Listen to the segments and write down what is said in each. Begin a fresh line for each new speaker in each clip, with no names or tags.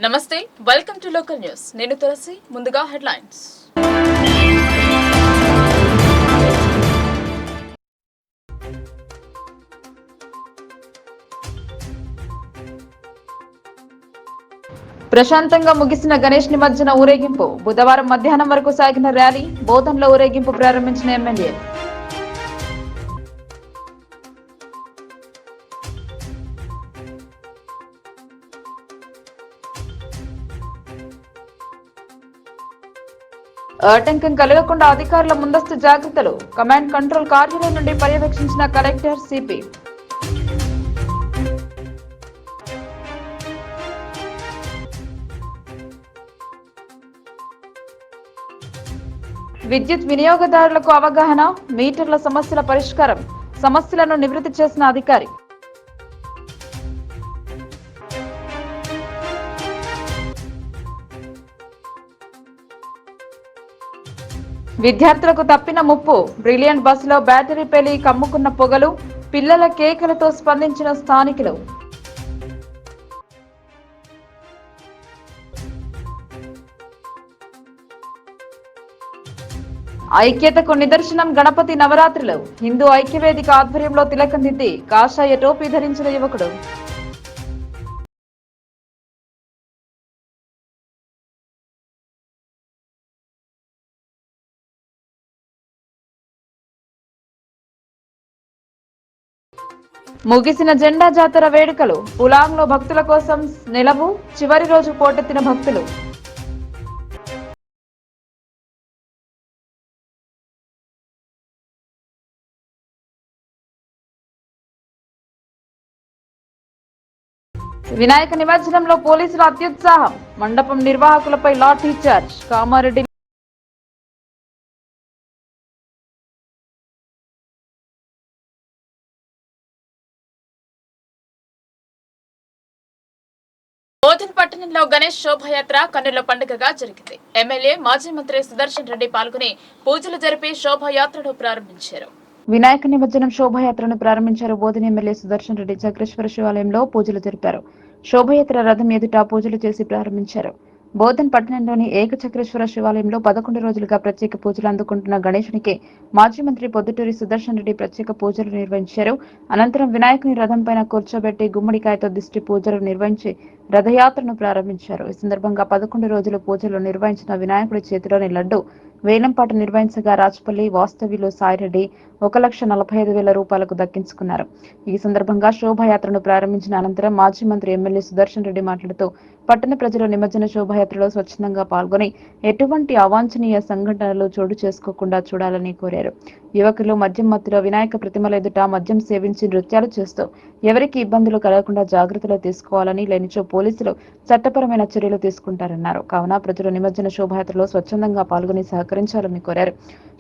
నమస్తే, welcome to local news. నేను తులసి. ముందుగా హెడ్లైన్స్. ప్రశాంతంగా ముగిసిన గణేష్ నిమజ్జన ఊరేగింపు. బుధవారం మధ్యాహ్నం వరకు సాగిన ర్యాలీ. బోధన్లో ఊరేగింపు ప్రారంభించిన ఎమ్మెల్యే. ఆటంకం కలగకుండా అధికారుల ముందస్తు జాగ్రత్తలు. కమాండ్ కంట్రోల్ కార్యాలయం నుండి పర్యవేక్షించిన కలెక్టర్ సిపి. విద్యుత్ వినియోగదారులకు అవగాహన. మీటర్ల సమస్యల పరిష్కారం. సమస్యలను నివృత్తి చేసిన అధికారి. విద్యార్థులకు తప్పిన ముప్పు. బ్రిలియంట్ బస్సులో బ్యాటరీ పేలి కమ్ముకున్న పొగలు. పిల్లల కేకలతో స్పందించిన స్థానికులు. ఐక్యతకు నిదర్శనం గణపతి నవరాత్రులు. హిందూ ఐక్యవేదిక ఆధ్వర్యంలో తిలకం దిద్ది కాషాయ టోపీ ధరించిన యువకుడు. ముగిసిన జెండా జాతర వేడుకలు. పులాంలో భక్తుల కోసం నెలవు. చివరి రోజు పోటెత్తిన భక్తులు. వినాయక నిమజ్జనంలో పోలీసుల అత్యుత్సాహం. మండపం నిర్వాహకులపై లాఠీ చార్జ్. కామారెడ్డి బోధన్ పట్టణంలో గణేష్ శోభాయాత్ర కన్నుల పండుగగా జరిగింది. ఎమ్మెల్యే మాజీ మంత్రి సుదర్శన్ రెడ్డి పాల్గొని పూజలు జరిపి శోభాయాత్రను ప్రారంభించారు. వినాయక నిమజ్జనం శోభాయాత్రను ప్రారంభించారు. బోధన్ ఎమ్మెల్యే సుదర్శన్ రెడ్డి చక్రేశ్వర శివాలయంలో పూజలు జరిపారు. శోభయాత్ర రథం ఎదుట పూజలు చేసి ప్రారంభించారు. బోధన్ పట్టణంలోని ఏకచక్రేశ్వర శివాలయంలో 11 రోజులుగా ప్రత్యేక పూజలు అందుకుంటున్న గణేశునికి మాజీ మంత్రి పొద్దుటూరి సుదర్శన్ రెడ్డి ప్రత్యేక పూజలు నిర్వహించారు. అనంతరం వినాయకుని రథం పైన కూర్చోబెట్టి గుమ్మడికాయతో దిష్టి పూజలు నిర్వహించి రథయాత్రను ప్రారంభించారు. ఈ సందర్భంగా 11 రోజులు పూజలు నిర్వహించిన వినాయకుడి చేతిలోని లడ్డు వేలంపాట నిర్వహించగా రాజపల్లి వాస్తవ్యులు సాయిరెడ్డి 1,45,000 రూపాయలకు దక్కించుకున్నారు. ఈ సందర్భంగా శోభాయాత్రను ప్రారంభించిన అనంతరం మాజీ మంత్రి ఎమ్మెల్యే సుదర్శన్ రెడ్డి మాట్లాడుతూ పట్టణ ప్రజలు నిమజ్జన శోభాయాత్రలో స్వచ్ఛందంగా పాల్గొని ఎటువంటి అవాంఛనీయ సంఘటనలు చోటు చేసుకోకుండా చూడాలని కోరారు. యువకులు మద్యం మత్తులో వినాయక ప్రతిమల ఎదుట మద్యం సేవించి నృత్యాలు చేస్తూ ఎవరికి ఇబ్బందులు కలగకుండా జాగ్రత్తలు తీసుకోవాలని, లేనిచో పోలీసులు చట్టపరమైన చర్యలు తీసుకుంటారన్నారు. కావున ప్రజలు నిమజ్జన శోభాయాత్రలో స్వచ్ఛందంగా పాల్గొని సహకరించాలని కోరారు.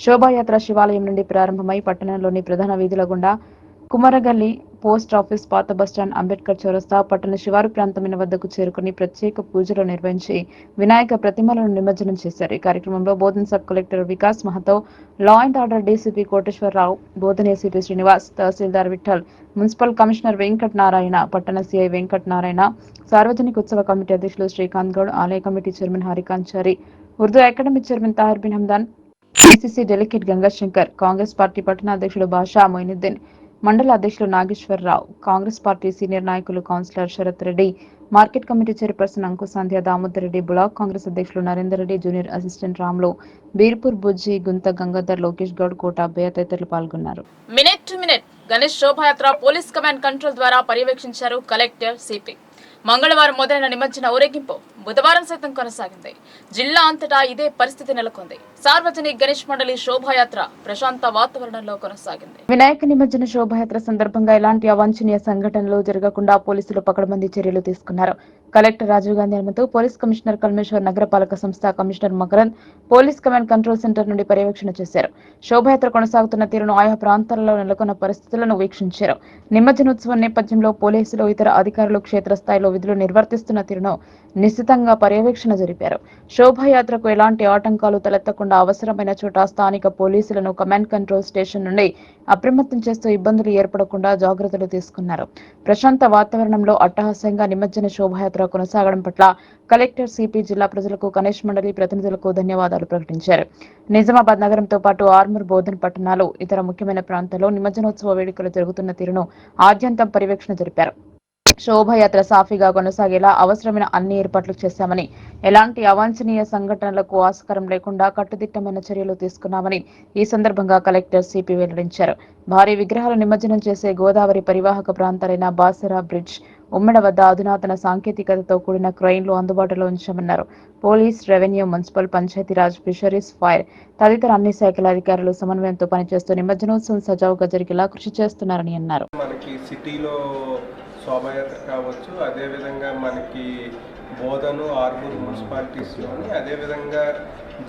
శోభాయాత్ర శివాలయం నుండి ప్రారంభమై పట్టణంలోని ప్రధాన వీధుల గుండా కుమరగల్లి, పోస్ట్ ఆఫీస్, పాత బస్టాండ్, అంబేద్కర్ చౌరస్తా, పట్టణ శివారు ప్రాంతమైన వద్దకు చేరుకుని ప్రత్యేక పూజలు నిర్వహించి వినాయక ప్రతిమలను నిమజ్జనం చేశారు. ఈ కార్యక్రమంలో Bodhan sub collector Vikas Mahato, law and order DCP Koteswararao, Bodhan ACP Srinivas, tahsildar Vithal, municipal commissioner Venkat Narayana, పట్టణ సిఐ వెంకట్ నారాయణ, సార్వజనిక ఉత్సవ కమిటీ అధ్యక్షులు శ్రీకాంత్ గౌడ్, ఆలయ committee chairman Harikanchari, Urdu academy chairman Tahir bin Hamdan, PCC delegate Gangashankar, Congress party పట్టణ అధ్యక్షుడు బాషా మొయినుద్దీన్, మండల అధ్యక్షులు నాగేశ్వరరావు, కాంగ్రెస్ పార్టీ సీనియర్ నాయకులు councillor Sarath Reddy, market committee chairperson Anku Sandhya, Damodar Reddy, block Congress అధ్యక్షులు నరేందర్ రెడ్డి, జూనియర్ అసిస్టెంట్ రాములు, బీర్పూర్ బుజ్జి, గుంత గంగాధర్, లోకేష్ గౌడ్, కోట అబ్బయ్య తదితరులు పాల్గొన్నారు. మినిట్ టు మినిట్ గణేష్ శోభాయాత్ర పోలీస్ కమాండ్ కంట్రోల్ ద్వారా పర్యవేక్షించారు కలెక్టర్ సిపి. మంగళవారం మొదలైన నిమజ్జన ఊరేగింపు బుధవారం సైతం కొనసాగింది. జిల్లా అంతటా ఇదే పరిస్థితి నెలకొంది. సార్వజనిక గణేష్ మండలి శోభాయాత్ర ప్రశాంత వాతావరణంలో కొనసాగింది. వినాయక నిమజ్జన శోభాయాత్ర సందర్భంగా ఎలాంటి అవాంఛనీయ సంఘటనలు జరగకుండా పోలీసులు పకడ్బందీ చర్యలు తీసుకున్నారు. కలెక్టర్ రాజీవ్ గాంధీ అనుమతితో పోలీస్ కమిషనర్ కల్మేశ్వర్, నగరపాలక సంస్థ commissioner Makaran police command control centre నుండి పర్యవేక్షణ చేశారు. శోభాయాత్ర కొనసాగుతున్న తీరును, ఆయా ప్రాంతాలలో నెలకొన్న పరిస్థితులను వీక్షించారు. నిమజ్జనోత్సవం నేపథ్యంలో పోలీసులు, ఇతర అధికారులు క్షేత్రస్థాయిలో విధులు నిర్వర్తిస్తున్న తీరును నిశితంగా విస్తృతంగా పర్యవేక్షణ జరిపారు. శోభాయాత్రకు ఎలాంటి ఆటంకాలు తలెత్తకుండా అవసరమైన చోట స్థానిక పోలీసులను కమాండ్ కంట్రోల్ స్టేషన్ నుండి అప్రమత్తం చేస్తూ ఇబ్బందులు ఏర్పడకుండా జాగ్రత్తలు తీసుకున్నారు. ప్రశాంత వాతావరణంలో అట్టహాసంగా నిమజ్జన శోభాయాత్ర కొనసాగడం పట్ల కలెక్టర్ సిపి జిల్లా ప్రజలకు గణేష్ మండలి ప్రతినిధులకు ధన్యవాదాలు ప్రకటించారు. నిజామాబాద్ నగరంతో పాటు ఆర్మూర్, బోధన్ పట్టణాలు, ఇతర ముఖ్యమైన ప్రాంతాల్లో నిమజ్జనోత్సవ వేడుకలు జరుగుతున్న తీరును ఆద్యంతం పర్యవేక్షణ జరిపారు. శోభాయాత్ర సాఫీగా కొనసాగేలా అవసరమైన అన్ని ఏర్పాట్లు చేశామని, ఎలాంటి అవాంఛనీయ సంఘటనలకు ఆస్కారం లేకుండా కట్టుదిట్టమైన చర్యలు తీసుకున్నామని ఈ సందర్భంగా కలెక్టర్ సిపి వెల్లడించారు. భారీ విగ్రహాలు నిమజ్జనం చేసే గోదావరి పరివాహక ప్రాంతాలైన బాసరా బ్రిడ్జ్, ఉమ్మెడ వద్ద అధునాతన సాంకేతికతతో కూడిన క్రెయిన్లు అందుబాటులో ఉంచామన్నారు. Police, revenue, municipal, Panchayati Raj, fisheries, fire తదితర అన్ని శాఖల అధికారులు సమన్వయంతో పనిచేస్తూ నిమజ్జనోత్సవం సజావుగా జరిగేలా కృషి చేస్తున్నారని అన్నారు.
మనకి సిటీలో శోభాయాత్ర కావచ్చు, అదేవిధంగా మనకి బోధను, ఆర్మూర్ మున్సిపాలిటీస్లోని, అదేవిధంగా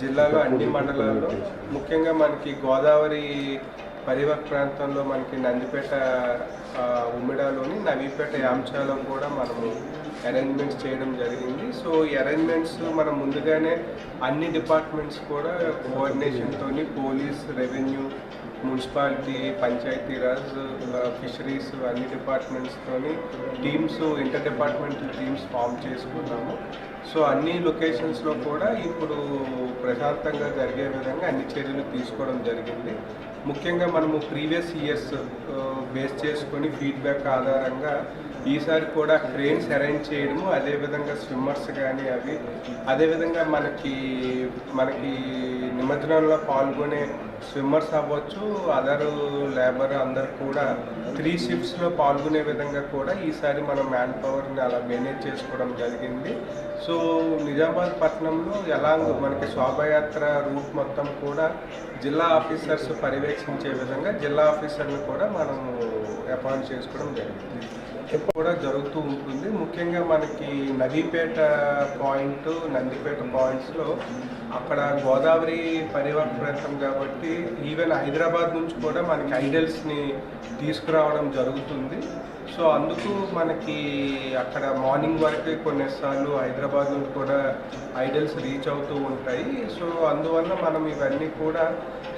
జిల్లాలో అన్ని మండలాల్లో, ముఖ్యంగా మనకి గోదావరి పరివాహక ప్రాంతంలో మనకి నందిపేట, ఉమ్మిడాలోని నవీపేట, యాంచాలో కూడా మనము అరేంజ్మెంట్స్ చేయడం జరిగింది. సో ఈ అరేంజ్మెంట్స్ మనం ముందుగానే అన్ని డిపార్ట్మెంట్స్ కూడా కోఆర్డినేషన్తో police, revenue, municipality, Panchayati Raj, fisheries అన్ని డిపార్ట్మెంట్స్తోని teams, inter departmental teams form చేసుకున్నాము. సో అన్ని లొకేషన్స్లో కూడా ఇప్పుడు ప్రశాంతంగా జరిగే విధంగా అన్ని చర్యలు తీసుకోవడం జరిగింది. ముఖ్యంగా మనము ప్రీవియస్ ఇయర్స్ బేస్ చేసుకొని ఫీడ్బ్యాక్ ఆధారంగా ఈసారి కూడా క్రేన్స్ అరేంజ్ చేయడము, అదేవిధంగా స్విమ్మర్స్ కానీ అవి, అదేవిధంగా మనకి నిమజ్జనంలో పాల్గొనే స్విమ్మర్స్ అవ్వచ్చు, అదర్ లేబర్ అందరు కూడా 3 షిఫ్ట్స్లో పాల్గొనే విధంగా కూడా ఈసారి మనం మ్యాన్ పవర్ని అలా మేనేజ్ చేసుకోవడం జరిగింది. సో నిజామాబాద్ పట్టణంలో ఎలా మనకి శోభాయాత్ర రూట్ మొత్తం కూడా జిల్లా ఆఫీసర్స్ పర్యవేక్షించే విధంగా జిల్లా ఆఫీసర్ని కూడా మనము అపాయింట్ చేసుకోవడం జరిగింది. కూడా జరుగుతూ ఉంటుంది. ముఖ్యంగా మనకి నవీపేట పాయింట్, నందిపేట పాయింట్స్లో అక్కడ గోదావరి పరివాహక ప్రాంతం కాబట్టి ఈవెన్ హైదరాబాద్ నుంచి కూడా మనకి ఐడల్స్ని తీసుకురావడం జరుగుతుంది. సో అందుకు మనకి అక్కడ మార్నింగ్ వరకు కొన్నిసార్లు హైదరాబాద్ నుంచి కూడా ఐడల్స్ రీచ్ అవుతూ ఉంటాయి. సో అందువల్ల మనం ఇవన్నీ కూడా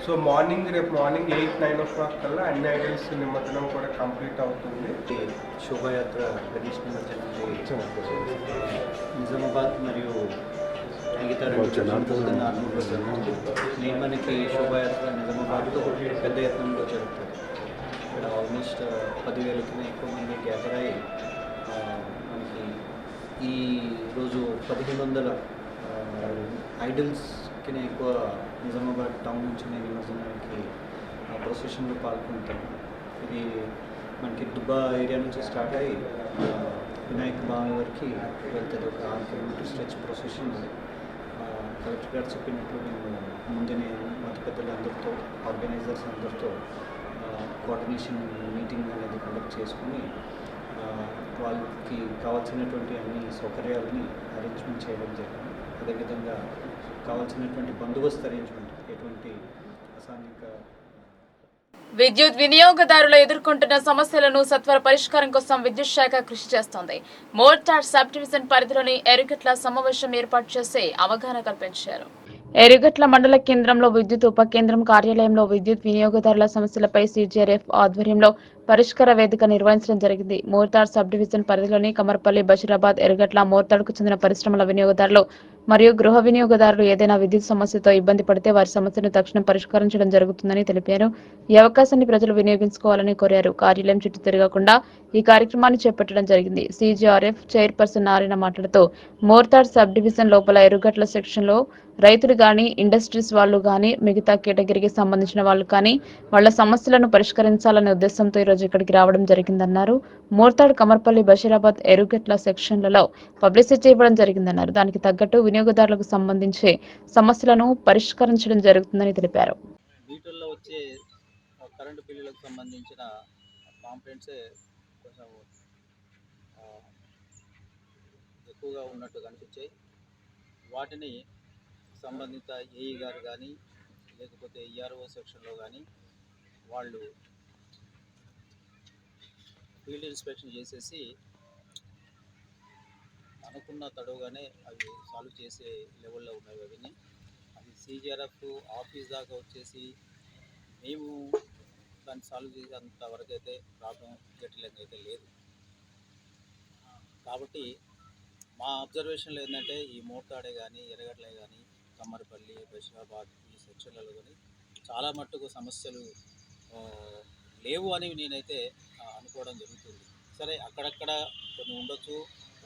రేపు మార్నింగ్ 8-9 o'clock కల్లా అన్ని ఐడల్స్ నిమజ్జనం కూడా కంప్లీట్ అవుతుంది.
శోభాయాత్ర గణేష్ నిమజ్జనం నిజామాబాద్ మరియు మిగతా నేను మనకి శోభాయాత్ర నిజామాబాద్లో పెద్ద యత్నంలో జరుగుతుంది. ఇక్కడ ఆల్మోస్ట్ 10,000 కన్నా ఎక్కువ మంది గ్యాదర్ అయ్యి మనకి ఈ రోజు 1,500 ఐడల్స్ కన్నా ఎక్కువ నిజామాబాద్ టౌన్ నుంచి నిమజ్జనానికి ప్రొసెషన్లో పాల్గొంటాం. ఇది మనకి దుబ్బా ఏరియా నుంచి స్టార్ట్ అయ్యి వినాయక బావి వరకు వెళ్తుంది. ఒక 6 కిలోమీటర్ స్ట్రెచ్ ప్రొసెషన్. కలెక్టర్ గారు చెప్పినట్లు మేము ముందునే మత పెద్దలందరితో, ఆర్గనైజర్స్ అందరితో కోఆర్డినేషన్ మీటింగ్ అనేది కండక్ట్ చేసుకుని వాళ్ళకి కావాల్సినటువంటి అన్ని సౌకర్యాలని అరేంజ్మెంట్ చేయడం జరిగింది. అదేవిధంగా కావాల్సినటువంటి బందోబస్తు అరేంజ్మెంట్, ఎటువంటి అసాంఘిక
విద్యుత్ వినియోగదారులు ఎదుర్కొంటున్న సమస్యలను సత్వర పరిష్కారం కోసం విద్యుత్ శాఖ కృషి చేస్తోంది. మోర్తాడ్ సబ్ డివిజన్ పరిధిలోని ఎరుగట్ల సమావేశం ఏర్పాటు చేసి అవగాహన కల్పించారు. ఎరుగట్ల మండల కేంద్రంలో విద్యుత్ ఉప కేంద్రం కార్యాలయంలో విద్యుత్ వినియోగదారుల సమస్యలపై సిజిఆర్ఎఫ్ ఆధ్వర్యంలో పరిష్కార వేదిక నిర్వహించడం జరిగింది. మోర్తాడ్ సబ్ డివిజన్ పరిధిలోని కమర్పల్లి, బషీరాబాద్, ఎరుగట్ల, మోర్తాడ్కు చెందిన పరిశ్రమల వినియోగదారులు మరియు గృహ వినియోగదారులు ఏదైనా విద్యుత్ సమస్యతో ఇబ్బంది పడితే వారి సమస్యను తక్షణం పరిష్కరించడం జరుగుతుందని తెలిపారు. ఈ అవకాశాన్ని ప్రజలు వినియోగించుకోవాలని కోరారు. కార్యాలయం చుట్టూ తిరగకుండా ఈ కార్యక్రమాన్ని చేపట్టడం జరిగింది. సిజిఆర్ఎఫ్ చైర్పర్సన్ నారాయణ మాట్లాడుతూ మోర్తాడ్ సబ్ డివిజన్ లోపల ఎరుగట్ల సెక్షన్లో రైతులు గాని, ఇండస్ట్రీస్ వాళ్ళు గాని, మిగతా కేటగిరీకి సంబంధించిన వాళ్ళు కానీ వాళ్ల సమస్యలను పరిష్కరించాలనే ఉద్దేశంతో ఈరోజు ఇక్కడికి రావడం జరిగిందన్నారు. మోర్తాడ్, కమర్పల్లి, బషీరాబాద్, ఎరుగట్ల సెక్షన్లలో పబ్లిసిటీ ఇవ్వడం జరిగిందన్నారు. దానికి తగ్గట్టు వినియోగదారులకు సంబంధించి సమస్యలను పరిష్కరించడం జరుగుతుందని తెలిపారు.
వీటిల్లో వచ్చే కరెంటు బిల్లులకు సంబంధించిన కాంప్లైంట్సే కొంచెం ఎక్కువగా ఉన్నట్టు కనిపించాయి. వాటిని సంబంధిత ఏఈ గారు కానీ, లేకపోతే ఈఆర్ఓ సెక్షన్లో కానీ వాళ్ళు ఫీల్డ్ ఇన్స్పెక్షన్ చేసేసి అనుకున్న తడవుగానే అవి సాల్వ్ చేసే లెవెల్లో ఉన్నవి అవన్నీ. అది సిజిఆర్ఎఫ్ ఆఫీస్ దాకా వచ్చేసి మేము దాన్ని సాల్వ్ చేసేంత వరకు అయితే ప్రాబ్లం జటిలంగా అయితే లేదు. కాబట్టి మా అబ్జర్వేషన్లో ఏంటంటే ఈ మోటాడే కానీ ఎర్రగడ్డలే కానీ కమ్మరిపల్లి బషీరాబాద్ ఈ సెక్షన్లలో కానీ చాలా మట్టుకు సమస్యలు ఆ, లేవు అని నేనైతే అనుకోవడం జరుగుతుంది. సరే అక్కడక్కడ కొన్ని ఉండొచ్చు,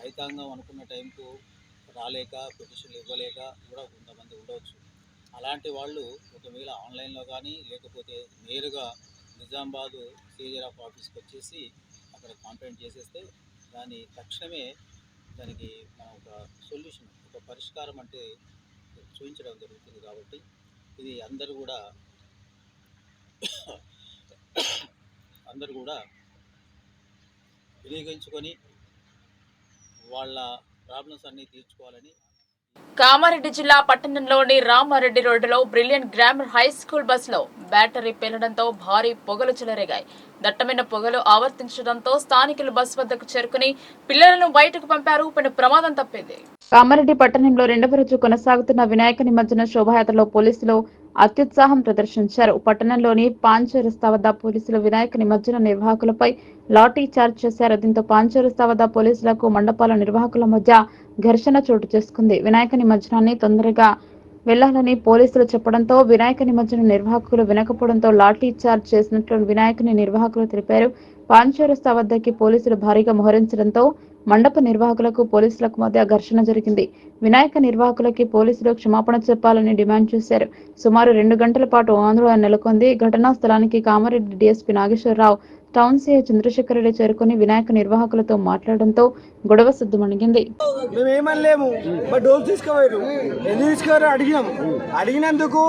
రైతాంగం అనుకున్న టైంకు రాలేక పిటిషన్లు ఇవ్వలేక కూడా కొంతమంది ఉండవచ్చు. అలాంటి వాళ్ళు ఒకవేళ ఆన్లైన్లో కానీ లేకపోతే నేరుగా నిజామాబాదు సిజిఆర్ఎఫ్ ఆఫీస్కి వచ్చేసి అక్కడ కంప్లైంట్ చేసేస్తే దాని తక్షణమే దానికి మనం ఒక సొల్యూషన్, ఒక పరిష్కారం అంటే చూపించడం జరుగుతుంది. కాబట్టి ఇది అందరూ కూడా వినియోగించుకొని వాళ్ళ ప్రాబ్లమ్స్ అన్నీ తీర్చుకోవాలని.
కామారెడ్డి జిల్లా పట్టణంలోని రామారెడ్డి రోడ్డులో బ్రిలియంట్ గ్రామర్ హై స్కూల్ బస్సులో బ్యాటరీ పేలడంతో భారీ పొగలు చెలరేగాయి. దట్టమైన పొగలు ఆవర్తించడంతో స్థానికులు బస్సు వద్దకు చేరుకుని పిల్లలను బయటకు పంపారు. పెను ప్రమాదం తప్పింది. కామారెడ్డి పట్టణంలో రెండవ రోజు కొనసాగుతున్న వినాయక నిమజ్జన శోభాయాత్రలో పోలీసులు అత్యుత్సాహం ప్రదర్శించారు. పట్టణంలోని పాంచరస్తా వద్ద పోలీసులు వినాయక నిమజ్జన నిర్వాహకులపై లాఠీ చార్జ్ చేశారు. దీంతో పాంచరస్తా వద్ద పోలీసులకు మండపాల నిర్వాహకుల మధ్య ఘర్షణ చోటు చేసుకుంది. వినాయక నిమజ్జనాన్ని తొందరగా వెళ్లాలని పోలీసులు చెప్పడంతో వినాయక నిమజ్జన నిర్వాహకులు వినకపోవడంతో లాఠీ చార్జ్ చేసినట్లు వినాయకుని నిర్వాహకులు తెలిపారు. పాంచరస్తా వద్దకి పోలీసులు భారీగా మోహరించడంతో మండప నిర్వాహకులకు పోలీసులకు మధ్య ఘర్షణ జరిగింది. వినాయక నిర్వాహకులకి పోలీసులు క్షమాపణ చెప్పాలని డిమాండ్ చేశారు. సుమారు 2 గంటల పాటు ఆందోళన నెలకొంది. ఘటనా స్థలానికి Kamareddy DSP Nageswara Rao, town CI Chandrasekhar Reddy చేరుకుని వినాయక నిర్వాహకులతో మాట్లాడడంతో గొడవ సద్దుమణిగింది.
మేమేమనలేము, మా డోర్ తీసుకోవారు, ఎందుకు తీసుకోవారు అడిగినందుకు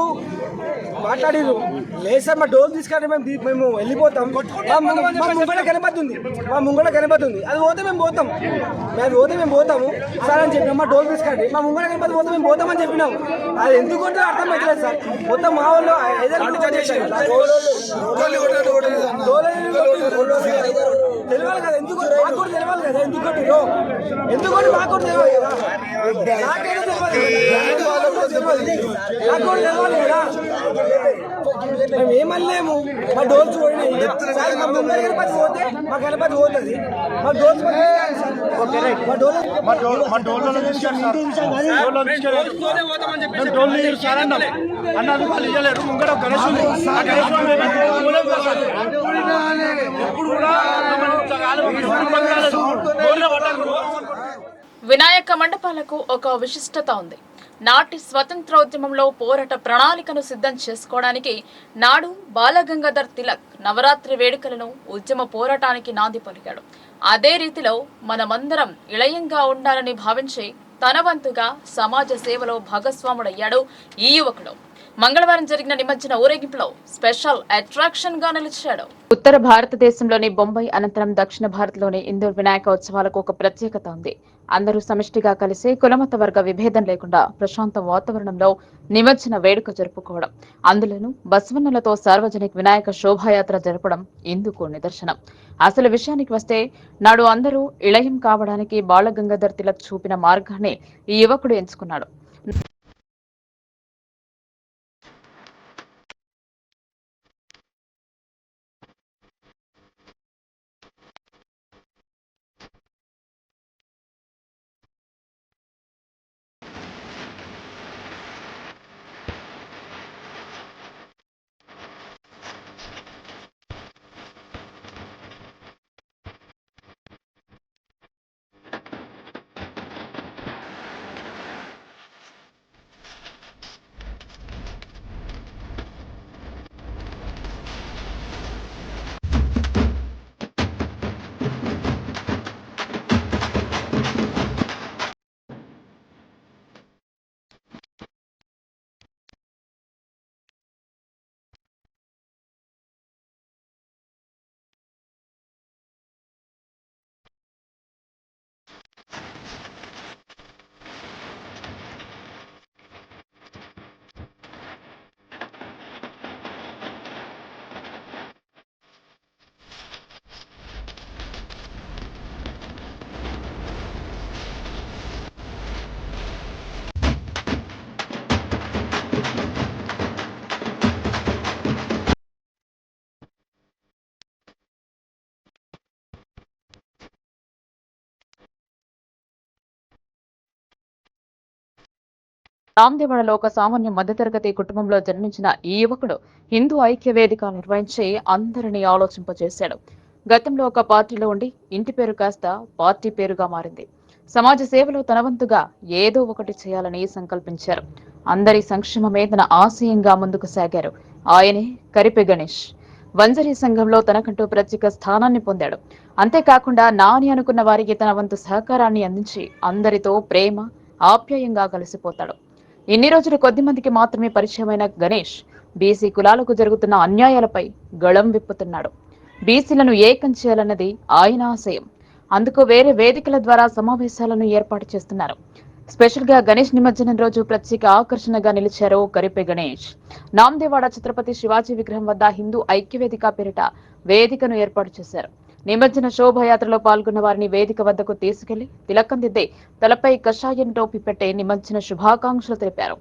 మాట్లాడిరు. లేదు సార్ మా డోర్ తీసుకొని మేము వెళ్ళిపోతాం, మా ముంగడ కనబడుతుంది అది పోతే మేము పోతాం, మేము పోతాము సార్ అని చెప్పినాం. మా డోర్ తీసుకోండి, మా ముంగడ కనబడి పోతే మేము పోతామని చెప్పినాం. అది ఎందుకు కొట్టారో అర్థం అవుతలేదు సార్. మొత్తం మా వాళ్ళు తెలియాలి కదా, ఎందుకు మాకు కూడా తెలియాలి కదా, ఎందుకు కొట్టిరో మాకు కూడా తెలియాలి కదా, నాకైతే తెలియాలి కదా. మేము ఏమనలేము, మా డోర్స్ పోయినాయి, మా ముందర గణపతి పోతే మా గణపతి పోతుంది, మా డోర్స్
వినాయక మండపాలకు ఒక విశిష్టత ఉంది. నాటి స్వతంత్రోద్యమంలో పోరాట ప్రణాళికను సిద్ధం చేసుకోవడానికి నాడు బాలగంగాధర్ తిలక్ నవరాత్రి వేడుకలను ఉద్యమ పోరాటానికి నాంది పలికాడు. అదే రీతిలో మనమందరం ఇళయంగా ఉండాలని భావించి తన వంతుగా సమాజ సేవలో భాగస్వాముడయ్యాడు ఈ యువకుడు. మంగళవారం జరిగిన నిమజ్జన ఊరేగింపులో స్పెషల్ అట్రాక్షన్ గా నిలిచాడు. ఉత్తర భారతదేశంలోని బొంబాయి అనంతరం దక్షిణ భారత్లోని ఇందూర్ వినాయక ఉత్సవాలకు ఒక ప్రత్యేకత ఉంది. అందరూ సమిష్టిగా కలిసి కులమత వర్గ విభేదం లేకుండా ప్రశాంత వాతావరణంలో నిమజ్జన వేడుక జరుపుకోవడం, అందులోనూ బసవన్నలతో సార్వజనిక వినాయక శోభాయాత్ర జరపడం ఇందుకు నిదర్శనం. అసలు విషయానికి వస్తే నాడు అందరూ ఇళయం కావడానికి బాలగంగాధర్ తిలక్ చూపిన మార్గాన్ని ఈ యువకుడు ఎంచుకున్నాడు. రామ్దేవాడలో ఒక సామాన్య మధ్యతరగతి కుటుంబంలో జన్మించిన ఈ యువకుడు హిందూ ఐక్య వేదిక నిర్వహించి అందరినీ ఆలోచింపజేశాడు. గతంలో ఒక పార్టీలో ఉండి ఇంటి పేరు కాస్త పార్టీ పేరుగా మారింది. సమాజ సేవలో తన వంతుగా ఏదో ఒకటి చేయాలని సంకల్పించారు. అందరి సంక్షేమమే తన ఆశయంగా ముందుకు సాగారు. ఆయనే కరిపె గణేష్. వంజరీ సంఘంలో తనకంటూ ప్రత్యేక స్థానాన్ని పొందాడు. అంతేకాకుండా నాని అనుకున్న వారికి తన వంతు సహకారాన్ని అందించి అందరితో ప్రేమ ఆప్యాయంగా కలిసిపోతాడు. ఇన్ని రోజులు కొద్ది మందికి మాత్రమే పరిచయమైన గణేష్ బీసీ కులాలకు జరుగుతున్న అన్యాయాలపై గళం విప్పుతున్నాడు. బీసీలను ఏకం చేయాలన్నది ఆయన ఆశయం. అందుకు వేరే వేదికల ద్వారా సమావేశాలను ఏర్పాటు చేస్తున్నారు. స్పెషల్ గా గణేష్ నిమజ్జనం రోజు ప్రత్యేక ఆకర్షణగా నిలిచారు కరిపె గణేష్. నామ్దేవాడ ఛత్రపతి శివాజీ విగ్రహం వద్ద హిందూ ఐక్యవేదిక పేరిట వేదికను ఏర్పాటు చేశారు. నిమజ్జన శోభయాత్రలో పాల్గొన్న వారిని వేదిక వద్దకు తీసుకెళ్లి తిలకం దిద్దే తలపై కషాయం టోపీ పెట్టే నిమజ్జన శుభాకాంక్షలు తెలిపారు.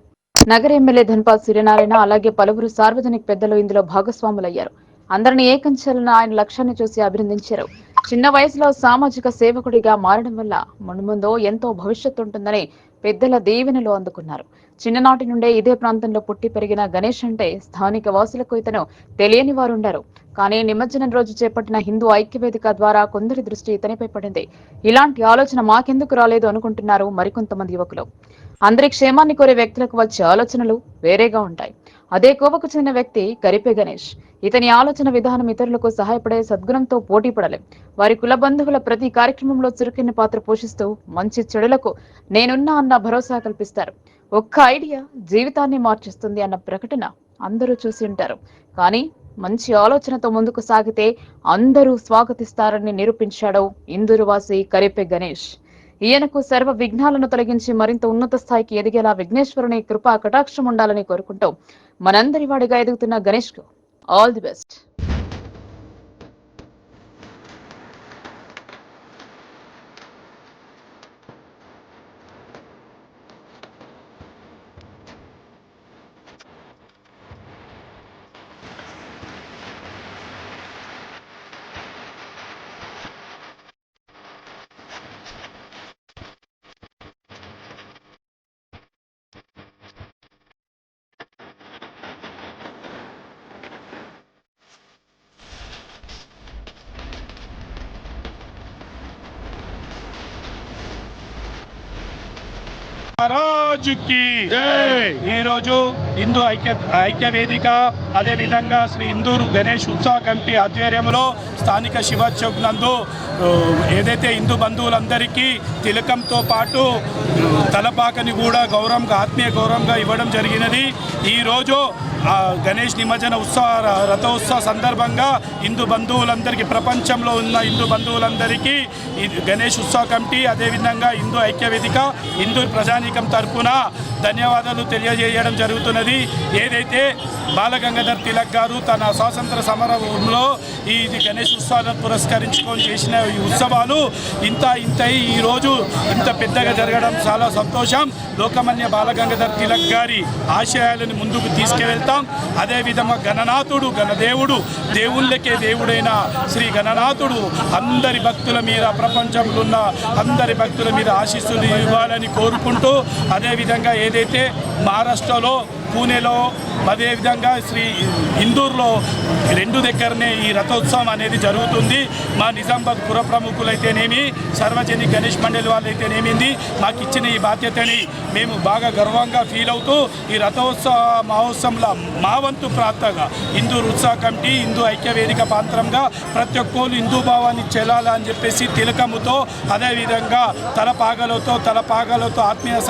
నగర ఎమ్మెల్యే ధన్పాల్ సూర్యనారాయణ అలాగే పలువురు సార్వజనిక పెద్దలు ఇందులో భాగస్వాములయ్యారు. అందరినీ ఏకం చేయాలన్న ఆయన లక్ష్యాన్ని చూసి అభినందించారు. చిన్న వయసులో సామాజిక సేవకుడిగా మారడం వల్ల మున్ముందో ఎంతో భవిష్యత్తు ఉంటుందని పెద్దల దీవెనలు అందుకున్నారు. చిన్ననాటి నుండే ఇదే ప్రాంతంలో పుట్టి పెరిగిన గణేష్ అంటే స్థానిక వాసులకు ఇతను తెలియని వారుండరు. కానీ నిమజ్జనం రోజు చేపట్టిన హిందూ ఐక్యవేదిక ద్వారా కొందరి దృష్టి ఇతనిపై పడింది. ఇలాంటి ఆలోచన మాకెందుకు రాలేదు అనుకుంటున్నారు మరికొంతమంది యువకులు. అందరి క్షేమాన్ని కోరే వ్యక్తులకు వచ్చే ఆలోచనలు వేరేగా ఉంటాయి. అదే కోవకు చెందిన వ్యక్తి కరిపె గణేష్. ఇతని ఆలోచన విధానం ఇతరులకు సహాయపడే సద్గుణంతో పోటీ పడలేం. వారి కుల బంధువుల ప్రతి కార్యక్రమంలో చురుకైన పాత్ర పోషిస్తూ మంచి చెడులకు నేనున్నా అన్న భరోసా కల్పిస్తారు. ఒక్క ఐడియా జీవితాన్ని మార్చేస్తుంది అన్న ప్రకటన అందరూ చూసి ఉంటారు. కానీ మంచి ఆలోచనతో ముందుకు సాగితే అందరూ స్వాగతిస్తారని నిరూపించాడు ఇందూరువాసి కరిపె గణేష్. ఈయనకు సర్వ విఘ్నాలను తొలగించి మరింత ఉన్నత స్థాయికి ఎదిగేలా విఘ్నేశ్వరుని కృపా కటాక్షం ఉండాలని కోరుకుంటూ మనందరి వాడిగా ఎదుగుతున్న గణేష్ కు ఆల్ ది బెస్ట్.
రాజుకి ఈ రోజు హిందూ ఐక్య వేదిక అదే విధంగా శ్రీ ఇందూరు గణేష్ ఉత్సవ కమిటీ ఆధ్వర్యంలో స్థానిక శివ చౌక్ నందు ఏదైతే హిందూ బంధువులందరికీ తిలకంతో పాటు తలపాకని కూడా గౌరవంగా ఆత్మీయ గౌరవంగా ఇవ్వడం జరిగినది. ఈరోజు గణేష్ నిమజ్జన రథోత్సవ సందర్భంగా హిందూ బంధువులందరికీ ప్రపంచంలో ఉన్న హిందూ బంధువులందరికీ గణేష్ ఉత్సవ కమిటీ అదేవిధంగా హిందూ ఐక్యవేదిక హిందూ ప్రజానీకం తరఫున ధన్యవాదాలు తెలియజేయడం జరుగుతున్నది. ఏదైతే బాలగంగాధర్ తిలక్ గారు తన స్వాతంత్ర సమరంలో ఈ గణేష్ ఉత్సవాలను పురస్కరించుకొని చేసిన ఈ ఉత్సవాలు ఇంత ఈరోజు ఇంత పెద్దగా జరగడం చాలా సంతోషం. లోకమాన్య బాలగంగాధర్ తిలక్ గారి ఆశయాలను ముందుకు తీసుకువెళ్తాం. అదేవిధంగా గణనాథుడు గణదేవుడు దేవుళ్ళకే దేవుడైన శ్రీ గణనాథుడు అందరి భక్తుల మీద ప్రపంచంలో ఉన్న అందరి భక్తుల మీద ఆశీస్సులు ఇవ్వాలని కోరుకుంటూ అదేవిధంగా ఏదైతే మహారాష్ట్రలో పూణేలో అదేవిధంగా శ్రీ ఇందూరులో రెండు దగ్గరనే ఈ రథోత్సవం అనేది జరుగుతుంది. మా నిజామాబాద్ పుర ప్రముఖులైతేనేమి సార్వజనిక గణేష్ మండలి వాళ్ళైతేనేమింది మాకు ఇచ్చిన ఈ బాధ్యతని మేము బాగా గర్వంగా ఫీల్ అవుతూ ఈ రథోత్సవ మహోత్సవంలో మా వంతు ప్రాంతంగా ఇందూరు ఉత్సవ కమిటీ హిందూ ఐక్యవేదిక పాత్రంగా ప్రతి ఒక్కరు హిందూ భావాన్ని చెల్లాలని చెప్పేసి తిలకముతో అదేవిధంగా తలపాగలతో ఆత్మీయ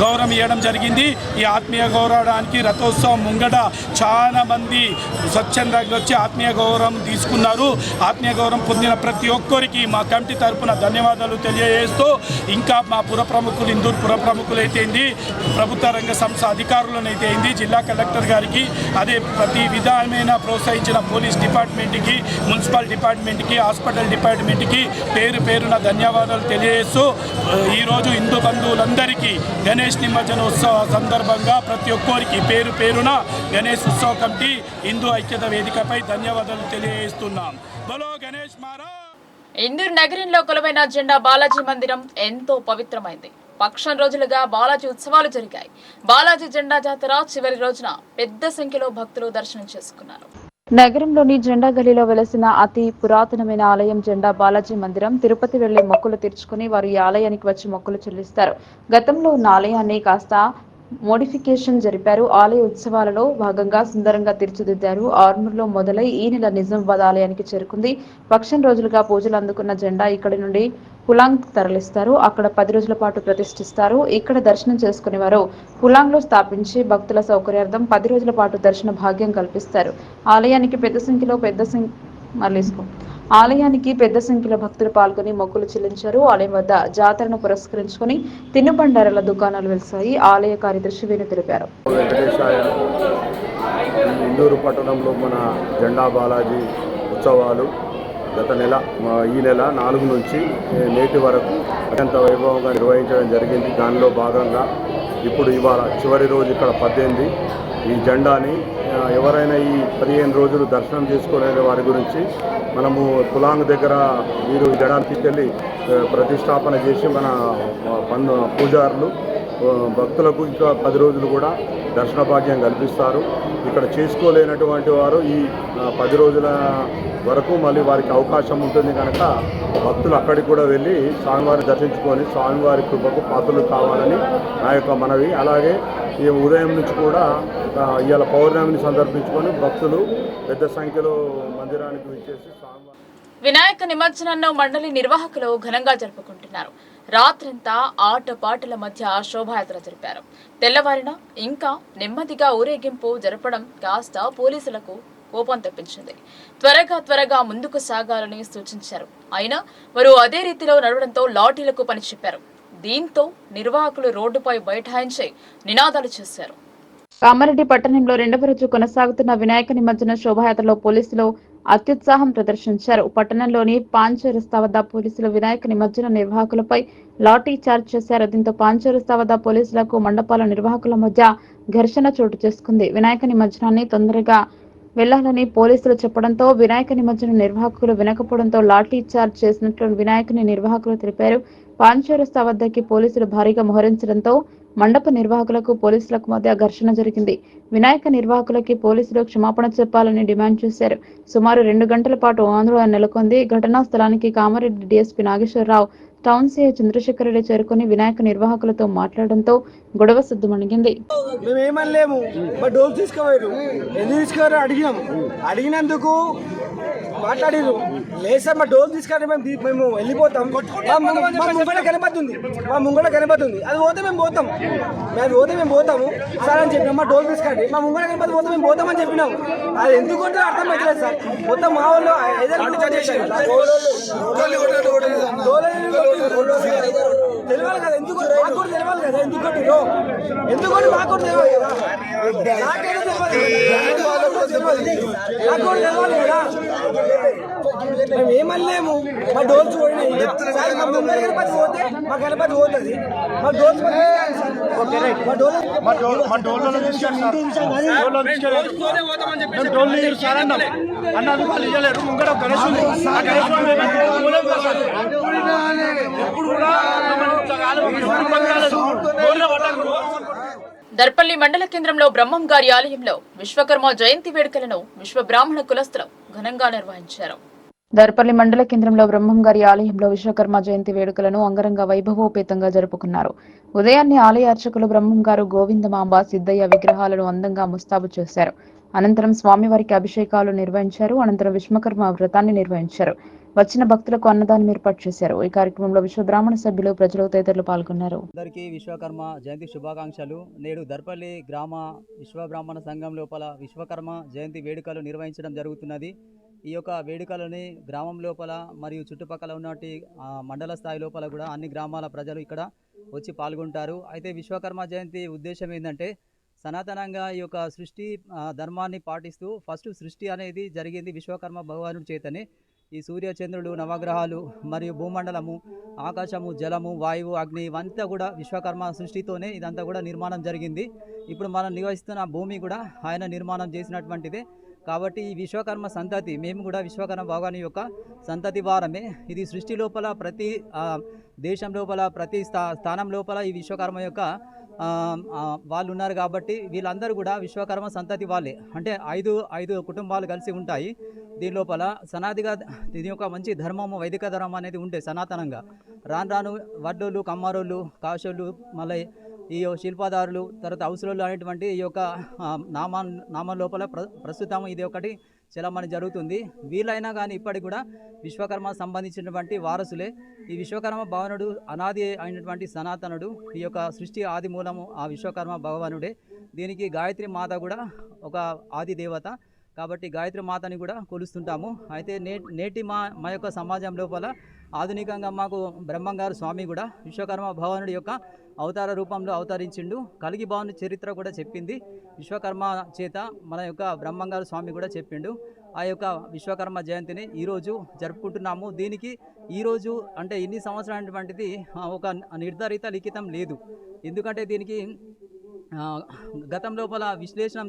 గౌరవం ఇవ్వడం జరిగింది. ఈ ఆత్మీయ గౌరవానికి రథోత్సవం ముంగట చాలా మంది స్వచ్ఛందంగా వచ్చి ఆత్మీయ గౌరవం తీసుకున్నారు. ఆత్మీయ గౌరవం పొందిన ప్రతి ఒక్కరికి మా కమిటీ తరఫున ధన్యవాదాలు తెలియజేస్తూ ఇంకా మా పుర ప్రముఖులు ఇందూరు పుర ప్రముఖులైతేంది ప్రభుత్వ రంగ సంస్థ అధికారులనైతే అయింది జిల్లా కలెక్టర్ గారికి అదే ప్రతి విధానమైన ప్రోత్సహించిన పోలీస్ డిపార్ట్మెంట్కి మున్సిపల్ డిపార్ట్మెంట్కి హాస్పిటల్ డిపార్ట్మెంట్కి పేరున ధన్యవాదాలు తెలియజేస్తూ ఈరోజు హిందూ బంధువులందరికీ గణేష్ నిమజ్జనోత్సవ సందర్భంగా ప్రతి ఒక్కరికి పేరున గణేష్ ఉత్సవ కమిటీ హిందూ ఐక్యత వేదికపై ధన్యవాదాలు తెలియజేస్తున్నాం. బలో గణేష్ మహారాజ్.
ఇందూరు నగరంలో కొలువైన జెండా బాలాజీ మందిరం ఎంతో పవిత్రమైంది. పక్షం రోజులుగా బాలాజీ ఉత్సవాలు జరిగాయి. బాలాజీ జెండా జాతర చివరి రోజున పెద్ద సంఖ్యలో భక్తులు దర్శనం చేసుకున్నారు. నగరంలోని జెండా గలీలో వెలసిన అతి పురాతనమైన ఆలయం జెండా బాలాజీ మందిరం. తిరుపతి వెళ్లి మొక్కులు తీర్చుకుని వారు ఈ ఆలయానికి వచ్చి మొక్కులు చెల్లిస్తారు. గతంలో ఉన్న ఆలయాన్ని కాస్త మోడిఫికేషన్ జరిపారు. ఆలయ ఉత్సవాలలో భాగంగా సుందరంగా తీర్చిదిద్దారు. ఆర్మూర్లో మొదలై ఈ నెల నిజామాబాద్ ఆలయానికి చేరుకుంది. పక్షం రోజులుగా పూజలు అందుకున్న జెండా ఇక్కడి నుండి పులాంగ్ తరలిస్తారు. అక్కడ 10 రోజుల పాటు ప్రతిష్ఠిస్తారు. ఇక్కడ దర్శనం చేసుకునే వారు పులాంగ్ లో స్థాపించి భక్తుల సౌకర్యార్థం 10 రోజుల పాటు దర్శన భాగ్యం కల్పిస్తారు. ఆలయానికి పెద్ద సంఖ్యలో భక్తులు పాల్గొని మొక్కులు చెల్లించారు. ఆలయం వద్ద జాతరను పురస్కరించుకుని తినుబండారాల దుకాణాలు వెలిశాయి. ఆలయ కార్యదర్శి వేణు తెలిపారు.
ఇందూరు పట్టణంలో మన జెండా బాలాజీ ఉత్సవాలు గత నెల ఈ నెల 4 నుంచి నేటి వరకు అత్యంత వైభవంగా నిర్వహించడం జరిగింది. దానిలో భాగంగా ఇప్పుడు ఇవాళ చివరి రోజు ఇక్కడ 18 ఈ జెండాని ఎవరైనా ఈ 15 రోజులు దర్శనం చేసుకోలేని వారి గురించి మనము పులాంగ్ దగ్గర వీరు ఈ జెండాను తీసుకెళ్ళి ప్రతిష్టాపన చేసి మన పూజారులు భక్తులకు ఇంకా 10 రోజులు కూడా దర్శన భాగ్యం కల్పిస్తారు. ఇక్కడ చేసుకోలేనటువంటి వారు ఈ 10 రోజుల వరకు మళ్ళీ వారికి అవకాశం ఉంటుంది కనుక భక్తులు అక్కడికి కూడా వెళ్ళి స్వామివారిని దర్శించుకొని స్వామివారి కృపకు పాత్రలు కావాలని నా యొక్క మనవి. అలాగే ఈ ఉదయం నుంచి కూడా ఇవాళ పౌర్ణమిని సందర్భించుకొని భక్తులు పెద్ద సంఖ్యలో మందిరానికి విచ్చేసి స్వామివారి
వినాయక నిమజ్జనంలో మండలి నిర్వాహకులు ఘనంగా జరుపుకుంటున్నారు. రాత్రంతా ఆటపాటల మధ్య శోభాయాత్ర జరిపారు. తెల్లవారిన ఇంకా నెమ్మదిగా ఊరేగింపు జరపడం కాస్త పోలీసులకు కోపం తెప్పించింది. త్వరగా ముందుకు సాగాలని సూచించారు. అయినా వారు అదే రీతిలో నడవడంతో లాఠీలకు పని చెప్పారు. దీంతో నిర్వాహకులు రోడ్డుపై బైఠాయించి నినాదాలు చేశారు. కామారెడ్డి పట్టణంలో 2వ రోజు కొనసాగుతున్న వినాయక నిమజ్జన శోభాయాత్రలో పోలీసులు అత్యుత్సాహం ప్రదర్శించారు. పట్టణంలోని పాంచరస్తా వద్ద పోలీసులు వినాయక నిమజ్జన నిర్వాహకులపై లాఠీ చార్జ్ చేశారు. దీంతో పాంచరస్తా వద్ద పోలీసులకు మండపాల నిర్వాహకుల మధ్య ఘర్షణ చోటు చేసుకుంది. వినాయక నిమజ్జనాన్ని తొందరగా వెళ్లాలని పోలీసులు చెప్పడంతో వినాయక నిమజ్జన నిర్వాహకులు వినకపోవడంతో లాఠీ చార్జ్ చేసినట్లు వినాయకుని నిర్వాహకులు తెలిపారు. పాంచరస్తా వద్దకి పోలీసులు భారీగా మోహరించడంతో మండప నిర్వాహకులకు పోలీసులకు మధ్య ఘర్షణ జరిగింది. వినాయక నిర్వాహకులకి పోలీసులు క్షమాపణ చెప్పాలని డిమాండ్ చేశారు. సుమారు 2 గంటల పాటు ఆందోళన నెలకొంది. ఘటనా స్థలానికి Kamareddy DSP Nageswara Rao, town CI Chandrasekhar Reddy చేరుకుని వినాయక నిర్వాహకులతో మాట్లాడడంతో గొడవ సద్దుమణిగింది.
మేమేమనలేము, బట్ డోల్ తీసుకోవారు. ఎందుకు తీసుకోవారు అడిగినందుకు మాట్లాడిరు. లేదు మా డోల్ తీసుకొని మేము వెళ్ళిపోతాం. మా ముంగడ కనబడుతుంది అది పోతే మేము పోతాము సార్ అని చెప్పినాం. మా డోల్ తీసుకోండి, మా ముంగడ కనబడి పోతే మేము పోతామని చెప్పినాం. అది ఎందుకు కొంటే అర్థం అవుతలేదు సార్. మొత్తం మా వాళ్ళు తెలియాలి కదా, ఎందుకు మాకు కూడా తెలియాలి కదా, ఎందుకు మాకు కూడా తెలియాలి కదా, నాకేదో తెలియాలి కదా. మేము ఏమనలేము, మా డోల్స్ పోయినాయి. మా ముందర గణపతి పోతే మా గణపతి పోతుంది. మా డోల్స్
దర్పల్లి మండల కేంద్రంలో బ్రహ్మం గారి ఆలయంలో విశ్వకర్మ జయంతి వేడుకలను విశ్వ బ్రాహ్మణ కులస్తులు ఘనంగా నిర్వహించారు. దర్పల్లి మండల కేంద్రంలో బ్రహ్మం గారి ఆలయంలో విశ్వకర్మ జయంతి వేడుకలను అంగరంగ వైభవోపేతంగా జరుపుకున్నారు. ఉదయాన్నే ఆలయ అర్చకులు బ్రహ్మం గారు, గోవిందమాంబ, సిద్ధయ్య విగ్రహాలను అందంగా ముస్తాబు చేశారు. అనంతరం స్వామివారికి అభిషేకాలు నిర్వహించారు. అనంతరం విశ్వకర్మ వ్రతాన్ని నిర్వహించారు. వచ్చిన భక్తులకు అన్నదానం ఏర్పాటు చేశారు. ఈ కార్యక్రమంలో విశ్వ బ్రాహ్మణ సభ్యులు, ప్రజలు తదితరులు పాల్గొన్నారు.
అందరికీ విశ్వకర్మ జయంతి శుభాకాంక్షలు. నేడు దర్పల్లి గ్రామ విశ్వ బ్రాహ్మణ సంఘం లోపల విశ్వకర్మ జయంతి వేడుకలు నిర్వహించడం జరుగుతున్నది. ఈ యొక్క వేడుకలని గ్రామం లోపల మరియు చుట్టుపక్కల ఉన్నటి మండల స్థాయి లోపల కూడా అన్ని గ్రామాల ప్రజలు ఇక్కడ వచ్చి పాల్గొంటారు. అయితే విశ్వకర్మ జయంతి ఉద్దేశం ఏంటంటే సనాతనంగా ఈ యొక్క సృష్టి ధర్మాన్ని పాటిస్తూ ఫస్ట్ సృష్టి అనేది జరిగింది విశ్వకర్మ భగవానుడి చేతనే. ఈ సూర్య, చంద్రుడు, నవగ్రహాలు మరియు భూమండలము, ఆకాశము, జలము, వాయువు, అగ్ని ఇవంతా కూడా విశ్వకర్మ సృష్టితోనే ఇదంతా కూడా నిర్మాణం జరిగింది. ఇప్పుడు మనం నివసిస్తున్న భూమి కూడా ఆయన నిర్మాణం చేసినటువంటిదే. కాబట్టి ఈ విశ్వకర్మ సంతతి మేము కూడా విశ్వకర్మ భగవాన్ యొక్క సంతతి వారమే. ఇది సృష్టి లోపల ప్రతి దేశం లోపల ప్రతి స్థానం లోపల ఈ విశ్వకర్మ యొక్క వాళ్ళు ఉన్నారు. కాబట్టి వీళ్ళందరూ కూడా విశ్వకర్మ సంతతి వాళ్ళే. అంటే ఐదు కుటుంబాలు కలిసి ఉంటాయి. దీని లోపల సనాదిగా దీని యొక్క మంచి ధర్మము వైదిక ధర్మం అనేది ఉండే సనాతనంగా. రాను వడ్డోళ్ళు, కమ్మారోళ్ళు, కాశోళ్ళు, మళ్ళీ ఈ శిల్పదారులు, తర్వాత హౌసులు అనేటువంటి ఈ యొక్క నామం లోపల ప్రస్తుతం ఇది ఒకటి చలమని జరుగుతుంది. వీళ్ళైనా కానీ ఇప్పటికి కూడా విశ్వకర్మ సంబంధించినటువంటి వారసులే. ఈ విశ్వకర్మ భగవానుడు అనాది అయినటువంటి సనాతనుడు. ఈ యొక్క సృష్టి ఆది మూలము ఆ విశ్వకర్మ భగవానుడే. దీనికి గాయత్రి మాత కూడా ఒక ఆది దేవత. కాబట్టి గాయత్రి మాతని కూడా కొలుస్తుంటాము. అయితే నేటి మా యొక్క సమాజం లోపల ఆధునికంగా మాకు బ్రహ్మంగారు స్వామి కూడా విశ్వకర్మ భగవానుడి యొక్క అవతార రూపంలో అవతరించిండు. కలిగి భవన్ చరిత్ర కూడా చెప్పింది. విశ్వకర్మ చేత మన యొక్క బ్రహ్మంగారు స్వామి కూడా చెప్పిండు. ఆ యొక్క విశ్వకర్మ జయంతిని ఈరోజు జరుపుకుంటున్నాము. దీనికి ఈరోజు అంటే ఇన్ని సంవత్సరాలటువంటిది ఒక నిర్ధారిత లిఖితం లేదు. ఎందుకంటే దీనికి గతం లోపల విశ్లేషణ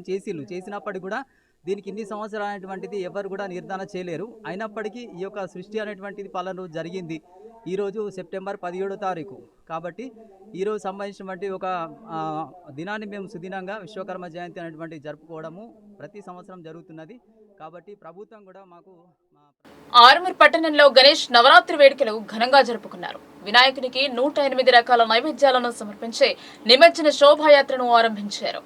చేసినప్పటికీ కూడా దీనికి ఇన్ని సంవత్సరాలు అనేటువంటిది ఎవరు కూడా నిర్ధారణ చేయలేరు. అయినప్పటికీ ఈ యొక్క సృష్టి అనేటువంటిది పాలన జరిగింది ఈరోజు సెప్టెంబర్ 17వ తారీఖు. కాబట్టి ఈరోజు సంబంధించినటువంటి ఒక దినాన్ని మేము సుదినంగా విశ్వకర్మ జయంతి అనేటువంటి జరుపుకోవడము ప్రతి సంవత్సరం జరుగుతున్నది. కాబట్టి ప్రభుత్వం కూడా మాకు
ఆర్మూర్ పట్టణంలో గణేష్ నవరాత్రి వేడుకలు ఘనంగా జరుపుకున్నారు. వినాయకునికి 108 రకాల నైవేద్యాలను సమర్పించే నిమజ్జన శోభాయాత్రను ఆరంభించారు.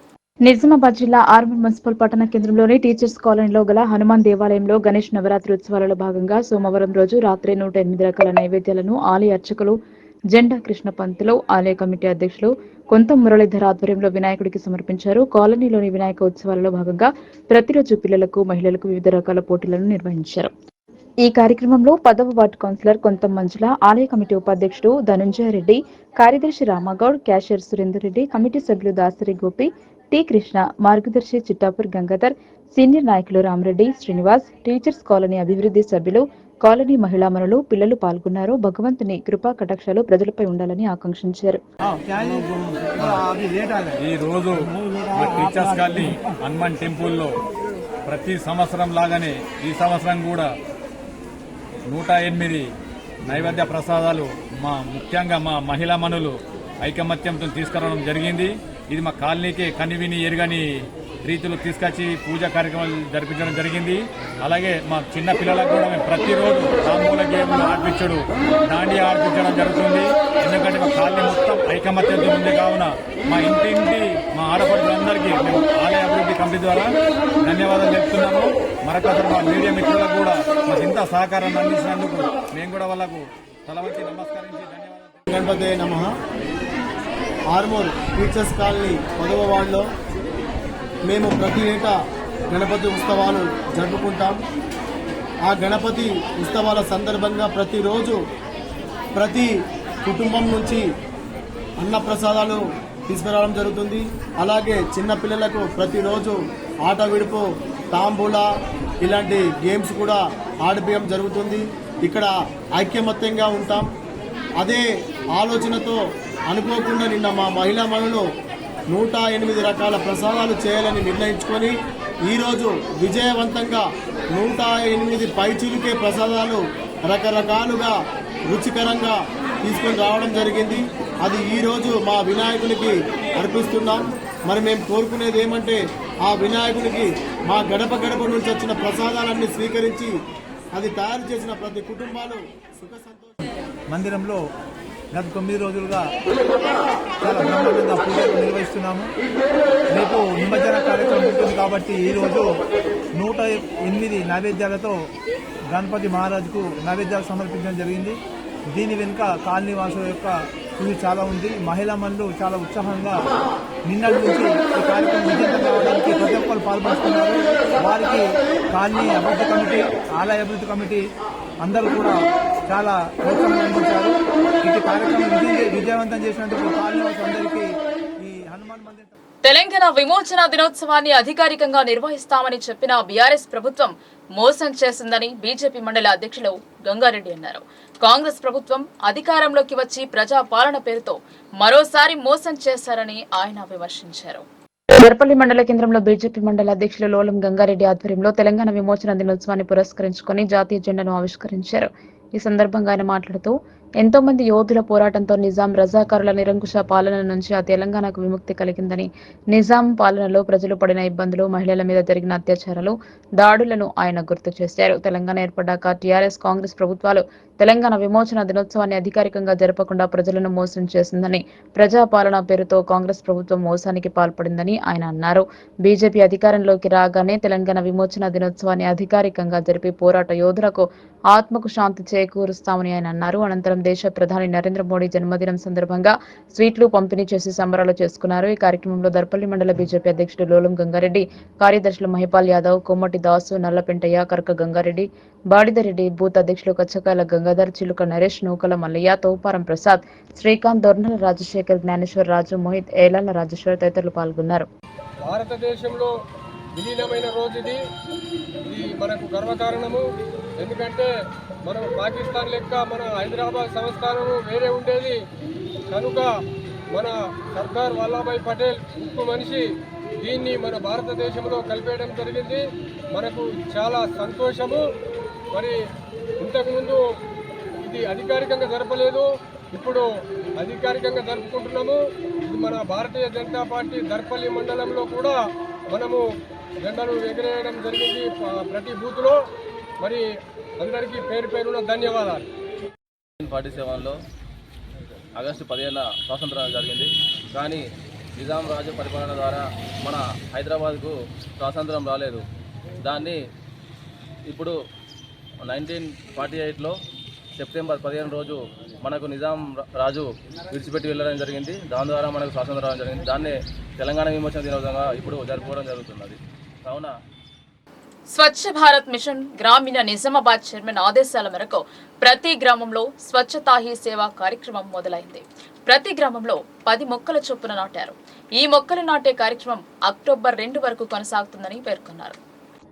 నిజామాబాద్ జిల్లా ఆర్మూర్ మున్సిపల్ పట్టణ కేంద్రంలోని టీచర్స్ కాలనీలో గల హనుమాన్ దేవాలయంలో గణేష్ నవరాత్రి ఉత్సవాలలో భాగంగా సోమవారం రోజు రాత్రి 108 రకాల నైవేద్యాలను ఆలయ అర్చకులు జెండా కృష్ణ పంతులు, ఆలయ కమిటీ అధ్యక్షులు కొంత మురళీధర్ ఆధ్వర్యంలో వినాయకుడికి సమర్పించారు. కాలనీలోని వినాయక ఉత్సవాలలో భాగంగా ప్రతిరోజు పిల్లలకు, మహిళలకు వివిధ రకాల పోటీలను నిర్వహించారు. ఈ కార్యక్రమంలో 10వ వార్డు కౌన్సిలర్ కొంత మంజుల, ఆలయ కమిటీ ఉపాధ్యక్షుడు ధనుంజయ రెడ్డి, కార్యదర్శి రామగౌడ్, క్యాషియర్ సురేందర్ రెడ్డి, కమిటీ సభ్యులు దాసరి గోపి, టి కృష్ణ, మార్గదర్శి చిట్టాపూర్ గంగాధర్, సీనియర్ నాయకులు రామరెడ్డి, శ్రీనివాస్, టీచర్స్ కాలనీ అభివృద్ధి సభ్యులు, కాలనీ మహిళామణులు, పిల్లలు పాల్గొన్నారు. భగవంతుని కృపా కటాక్షాలు ప్రజలపై ఉండాలని ఆకాంక్షించారు.
ఈ రోజు టీచర్స్ కాలనీ హనుమాన్ టెంపుల్లో ప్రతి సంవత్సరం లాగానే ఈ సంవత్సరం కూడా 108 నైవేద్య ప్రసాదాలు ముఖ్యంగా మా మహిళా మనులు ఐకమత్యంతో తీసుకురావడం జరిగింది. ఇది మా కాలనీకి కనివిని ఎరుగని రీతిలో తీసుకొచ్చి పూజా కార్యక్రమాలు జరిపించడం జరిగింది. అలాగే మా చిన్న పిల్లలకు కూడా మేము ప్రతిరోజు తాంబూల గేమ్లు ఆడిపించడం, దాండి ఆడిపించడం జరుగుతుంది. ఎందుకంటే మా కాలనీ మొత్తం ఐకమత్యంతో ఉంది కావున మా ఇంటింటి మా ఆడపడులందరికీ మేము ఆలయ అభివృద్ధి కమిటీ ద్వారా ధన్యవాదాలు చెప్తున్నాము. మరొకసారి మా మీడియా మిత్రులకు కూడా మాకు ఇంత సహకారాన్ని అందించినందుకు మేము కూడా వాళ్ళకు తలవంచి నమస్కరించి ధన్యవాదాలు.
గణపతే నమః. ఆర్మూర్ టీచర్స్ కాలనీ 10వ వార్డులో మేము ప్రతి ఏటా గణపతి ఉత్సవాలు జరుపుకుంటాం. ఆ గణపతి ఉత్సవాల సందర్భంగా ప్రతిరోజు ప్రతి కుటుంబం నుంచి అన్నప్రసాదాలు తీసుకురావడం జరుగుతుంది. అలాగే చిన్నపిల్లలకు ప్రతిరోజు ఆట విడుపు, తాంబూల ఇలాంటి గేమ్స్ కూడా ఆడిపించడం జరుగుతుంది. ఇక్కడ ఐక్యమత్యంగా ఉంటాం. అదే ఆలోచనతో అనుకోకుండా నిన్న మా మహిళా మనులు 108 రకాల ప్రసాదాలు చేయాలని నిర్ణయించుకొని ఈరోజు విజయవంతంగా 108 పైచిలుకే ప్రసాదాలు రకరకాలుగా రుచికరంగా తీసుకొని రావడం జరిగింది. అది ఈరోజు మా వినాయకునికి అర్పిస్తున్నాం. మరి మేము కోరుకునేది ఏమంటే ఆ వినాయకునికి మా గడప గడప నుంచి వచ్చిన ప్రసాదాలన్నీ స్వీకరించి అది తయారు చేసిన ప్రతి కుటుంబాలు సుఖ సంతోషం.
మందిరంలో గత 9 రోజులుగా చాలా బ్రహ్మాండంగా పూజలు నిర్వహిస్తున్నాము. రేపు నిమజ్జన కార్యక్రమం ఉంటుంది కాబట్టి ఈరోజు 108 నైవేద్యాలతో గణపతి మహారాజుకు నైవేద్యాలు సమర్పించడం జరిగింది. దీని వెనుక కాలనీ వాసుల యొక్క కృషి చాలా ఉంది. మహిళా మనులు చాలా ఉత్సాహంగా నిన్నటి నుంచి ఈ కార్యక్రమం విజయంగా కావడానికి ప్రతి ఒక్కరు పాల్పంచుకున్నారు. వారికి కాలనీ అభివృద్ధి కమిటీ, ఆలయ అభివృద్ధి కమిటీ అందరూ కూడా చాలా ప్రోత్సాహం అందించారు. ఈ కార్యక్రమం విజయవంతం చేసినందుకు కాలనీ వాసులందరికీ ఈ హనుమాన్ మందిర్.
తెలంగాణ విమోచన దినోత్సవాన్ని అధికారికంగా నిర్వహిస్తామని చెప్పిన బీఆర్ఎస్ ప్రభుత్వం మోసం చేసిందని బీజేపీ మండల అధ్యక్షులు గంగారెడ్డి అన్నారు. కాంగ్రెస్ ప్రభుత్వం అధికారంలోకి వచ్చి ప్రజా పాలన పేరుతో మరోసారి మోసం చేశారని ఆయన విమర్శించారు. దర్పల్లి మండల కేంద్రంలో బీజేపీ మండల అధ్యక్షులు లోలం గంగారెడ్డి ఆధ్వర్యంలో తెలంగాణ విమోచన దినోత్సవాన్ని పురస్కరించుకుని జాతీయ జెండాను ఆవిష్కరించారు. ఈ సందర్భంగా ఆయన మాట్లాడుతూ ఎంతో మంది యోధుల పోరాటంతో నిజాం రజాకారుల నిరంకుశ పాలన నుంచి ఆ తెలంగాణకు విముక్తి కలిగిందని, నిజాం పాలనలో ప్రజలు పడిన ఇబ్బందులు, మహిళల మీద జరిగిన అత్యాచారాలు, దాడులను ఆయన గుర్తు చేశారు. తెలంగాణ ఏర్పడ్డాక టీఆర్ఎస్ కాంగ్రెస్ ప్రభుత్వాలు తెలంగాణ విమోచన దినోత్సవాన్ని అధికారికంగా జరపకుండా ప్రజలను మోసం చేసిందని, ప్రజాపాలన పేరుతో కాంగ్రెస్ ప్రభుత్వం మోసానికి పాల్పడిందని ఆయన అన్నారు. బీజేపీ అధికారంలోకి రాగానే తెలంగాణ విమోచన దినోత్సవాన్ని అధికారికంగా జరిపి పోరాట యోధులకు ఆత్మకు శాంతి చేకూరుస్తామని ఆయన అన్నారు. అనంతరం దేశ ప్రధాని నరేంద్ర మోడీ జన్మదినం సందర్భంగా స్వీట్లు పంపిణీ చేసి సంబరాలు చేసుకున్నారు. ఈ కార్యక్రమంలో దర్పల్లి మండల బీజేపీ అధ్యక్షుడు లోలం గంగారెడ్డి, కార్యదర్శులు మహిపాల్ యాదవ్, కొమ్మటి దాసు, నల్లపెంటయ్య, కరక గంగారెడ్డి, బాడిదరెడ్డి, బూత్ అధ్యక్షులు కచ్చకాయల గంగాధర్, చిలుక నరేష్, నూకల మల్లయ్య, తోపారం ప్రసాద్, శ్రీకాంత్, దొర్నల రాజశేఖర్, జ్ఞానేశ్వర్ రాజు, మోహిత్, ఏలాల రాజేశ్వర్ తదితరులు పాల్గొన్నారు.
భారతదేశంలో విలీనమైన రోజు ఇది మనకు గర్వకారణము. ఎందుకంటే మనం పాకిస్తాన్ లెక్క మన హైదరాబాద్ సంస్థానము వేరే ఉండేది కనుక మన సర్దార్ వల్లభాయ్ పటేల్ ఉక్కు మనిషి దీన్ని మన భారతదేశంలో కలిపేయడం జరిగింది. మనకు చాలా సంతోషము. మరి ఇంతకుముందు ఇది అధికారికంగా జరపలేదు, ఇప్పుడు అధికారికంగా జరుపుకుంటున్నాము. ఇది మన భారతీయ జనతా పార్టీ దర్పల్లి మండలంలో కూడా మనము జెండాలు ఎగరేయడం జరిగింది ప్రతి బూత్లో. మరి అందరికీ పేరు పేరున ధన్యవాదాలు.
1947లో ఆగస్టు 15న స్వాతంత్రం జరిగింది. కానీ నిజాం రాజు పరిపాలన ద్వారా మన హైదరాబాద్కు స్వాతంత్రం రాలేదు. దాన్ని ఇప్పుడు 1948లో సెప్టెంబర్ 15 రోజు మనకు నిజాం రాజు విడిచిపెట్టి వెళ్ళడం జరిగింది. దాని ద్వారా మనకు స్వాతంత్రం రావడం జరిగింది. దాన్ని తెలంగాణ విమోచన దినోత్సవంగా ఇప్పుడు జరుపుకోవడం జరుగుతున్నది. కావున
స్వచ్ఛ భారత్ మిషన్ గ్రామీణ నిజామాబాద్ చైర్మన్ ఆదేశాల మేరకు ప్రతి గ్రామంలో స్వచ్ఛతా హీ సేవా కార్యక్రమం మొదలైంది. ప్రతి గ్రామంలో 10 మొక్కల చొప్పున నాటారు. ఈ మొక్కలు నాటే కార్యక్రమం అక్టోబర్ 2 వరకు కొనసాగుతుందని పేర్కొన్నారు.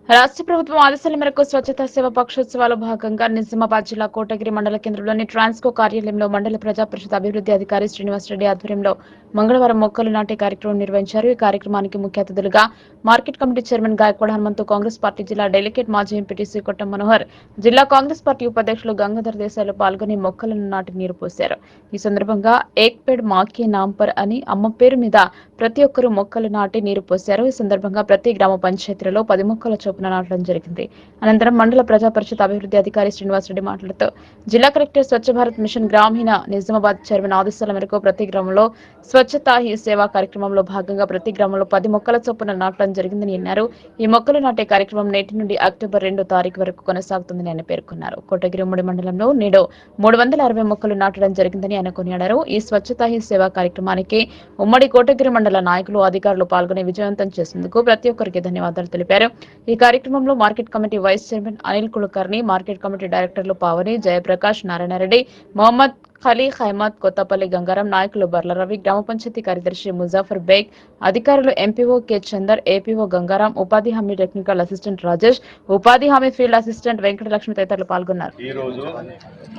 రాష్ట్ర ప్రభుత్వం ఆదేశాల మేరకు స్వచ్ఛతా సేవ పక్షోత్సవాల భాగంగా నిజామాబాద్ జిల్లా కోటగిరి మండల కేంద్రంలోని ట్రాన్స్కో కార్యాలయంలో మండల ప్రజా పరిషత్ అభివృద్ధి అధికారి శ్రీనివాసరెడ్డి ఆధ్వర్యంలో మంగళవారం మొక్కలు నాటే కార్యక్రమం నిర్వహించారు. ఈ కార్యక్రమానికి ముఖ్య అతిథులుగా market committee chairman Gaikwada Hanumanthu, Congress party జిల్లా డెలిగేట్ మాజీ ఎంపీటీసీ కొట్టం మనోహర్, జిల్లా కాంగ్రెస్ పార్టీ ఉపాధ్యక్షులు గంగాధర్ దేశాయ్లు పాల్గొని మొక్కలను నాటి నీరు పోశారు. ఈ సందర్భంగా ఏక్ పేడ్ మాకే నాంపర్ అని అమ్మ పేరు మీద ప్రతి ఒక్కరూ మొక్కలు నాటి నీరు పోశారు. ఈ సందర్భంగా ప్రతి గ్రామ పంచాయతీలలో 10 మొక్కల చొప్పున నాటడం జరిగింది. అనంతరం మండల ప్రజా పరిషత్ అభివృద్ధి అధికారి శ్రీనివాసరెడ్డి మాట్లాడుతూ జిల్లా కలెక్టర్ స్వచ్ఛ భారత్ మిషన్ గ్రామీణ నిజామాబాద్ చైర్మన్ ఆదేశాల మేరకు ప్రతి గ్రామంలో స్వచ్ఛతా హీ సేవా కార్యక్రమంలో భాగంగా ప్రతి గ్రామంలో 10 మొక్కల చొప్పున నాటడం జరిగిందని అన్నారు. ఈ మొక్కలు నాటే కార్యక్రమం నేటి నుండి అక్టోబర్ 2 తారీఖు వరకు కొనసాగుతుందని ఆయన పేర్కొన్నారు. కోటగిరి ఉమ్మడి మండలంలో నేడు 360 మొక్కలు నాటడం జరిగిందని ఆయన కొనియాడారు. ఈ స్వచ్ఛతా హీ సేవా కార్యక్రమానికి ఉమ్మడి కోటగిరి మండల నాయకులు, అధికారులు పాల్గొని విజయవంతం చేసేందుకు ప్రతి ఒక్కరికి ధన్యవాదాలు తెలిపారు. ఈ కార్యక్రమంలో market committee vice chairman Anil Kulkarni, market committee డైరెక్టర్లు పావని, జయప్రకాష్, నారాయణరెడ్డి, మొహమ్మద్ ఖలీ, హైమద్, కొత్తపల్లి గంగారం, నాయకులు బర్ల రవి, గ్రామ పంచాయతీ కార్యదర్శి ముజాఫర్ బేగ్, అధికారులు MPO K Chandar, APO Gangaram, ఉపాధి హామీ టెక్నికల్ అసిస్టెంట్ రాజేష్, ఉపాధి హామీ ఫీల్డ్ అసిస్టెంట్ వెంకటలక్ష్మి తదితరులు పాల్గొన్నారు.
ఈ రోజు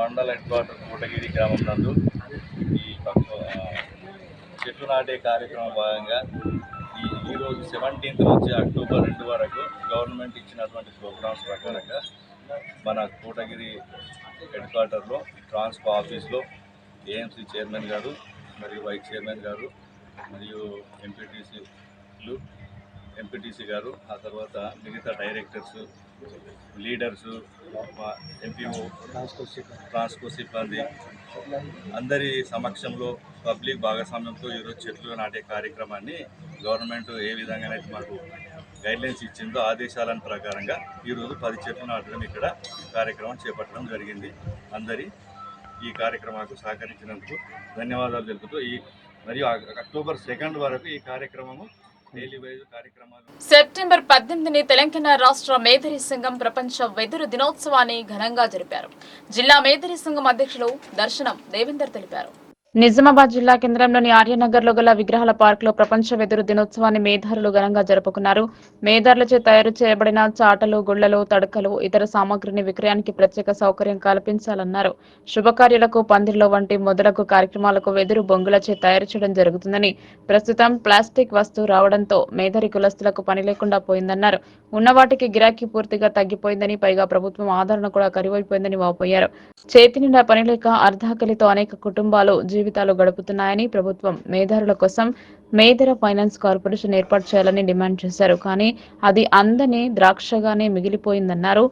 మండల హెడ్ క్వార్టర్ కోటగిరి గ్రామం నందు ఈ చెట్లు నాటే కార్యక్రమం భాగంగా ఈరోజు 17th నుంచి అక్టోబర్ 2 వరకు గవర్నమెంట్ ఇచ్చినటువంటి ప్రోగ్రామ్స్ ప్రకారంగా మన కోటగిరి హెడ్ క్వార్టర్లో ట్రాన్స్కో ఆఫీస్లో ఏఎంసీ చైర్మన్ గారు మరియు వైస్ చైర్మన్ గారు మరియు ఎంపీటీసీ గారు, ఆ తర్వాత మిగతా డైరెక్టర్స్, లీడర్సు, ఎంపీఓ, ట్రాన్స్కో సిబ్బంది అందరి సమక్షంలో పబ్లిక్ భాగస్వామ్యంతో ఈరోజు చెట్లు నాటే కార్యక్రమాన్ని గవర్నమెంట్ ఏ విధంగానైతే మాకు గైడ్లైన్స్ ఇచ్చిందో ఆదేశాల ప్రకారంగా ఈరోజు 10 చెట్లు నాటడం ఇక్కడ కార్యక్రమం చేపట్టడం జరిగింది. అందరి ఈ కార్యక్రమానికి సహకరించినందుకు ధన్యవాదాలు తెలుపుతూ మరియు అక్టోబర్ 2 వరకు ఈ కార్యక్రమము
సెప్టెంబర్ 18ని తెలంగాణ రాష్ట్ర మేధరి సంఘం ప్రపంచ వెదురు దినోత్సవాన్ని ఘనంగా జరిపారు. జిల్లా మేధరి సంఘం అధ్యక్షులు దర్శనం దేవేందర్ తెలిపారు. నిజామాబాద్ జిల్లా కేంద్రంలోని ఆర్యనగర్లో గల విగ్రహాల పార్కులో ప్రపంచ వెదురు దినోత్సవాన్ని మేధారులు ఘనంగా జరుపుకున్నారు. మేధారులచే తయారు చేయబడిన చాటలు, గుళ్లలు, తడకలు, ఇతర సామాగ్రిని విక్రయానికి ప్రత్యేక సౌకర్యం కల్పించాలన్నారు. శుభకార్యాలకు, పందిర్లో వంటి మొదలగు కార్యక్రమాలకు వెదురు బొంగులచే తయారు చేయడం జరుగుతుందని, ప్రస్తుతం ప్లాస్టిక్ వస్తువు రావడంతో మేధారి కులస్తులకు పని లేకుండా పోయిందన్నారు. ఉన్నవాటికి గిరాకీ పూర్తిగా తగ్గిపోయిందని, పైగా ప్రభుత్వం ఆదరణ కూడా కరువైపోయిందని వాపోయారు. చేతి నిండా పని లేక అర్ధాకలితో అనేక కుటుంబాలు జీవితాలు గడుపుతున్నాయని, ప్రభుత్వం మేధారుల కోసం మేధర ఫైనాన్స్ కార్పొరేషన్ ఏర్పాటు చేయాలని డిమాండ్ చేశారు. కానీ అది అందని ద్రాక్షగానే మిగిలిపోయిందన్నారు.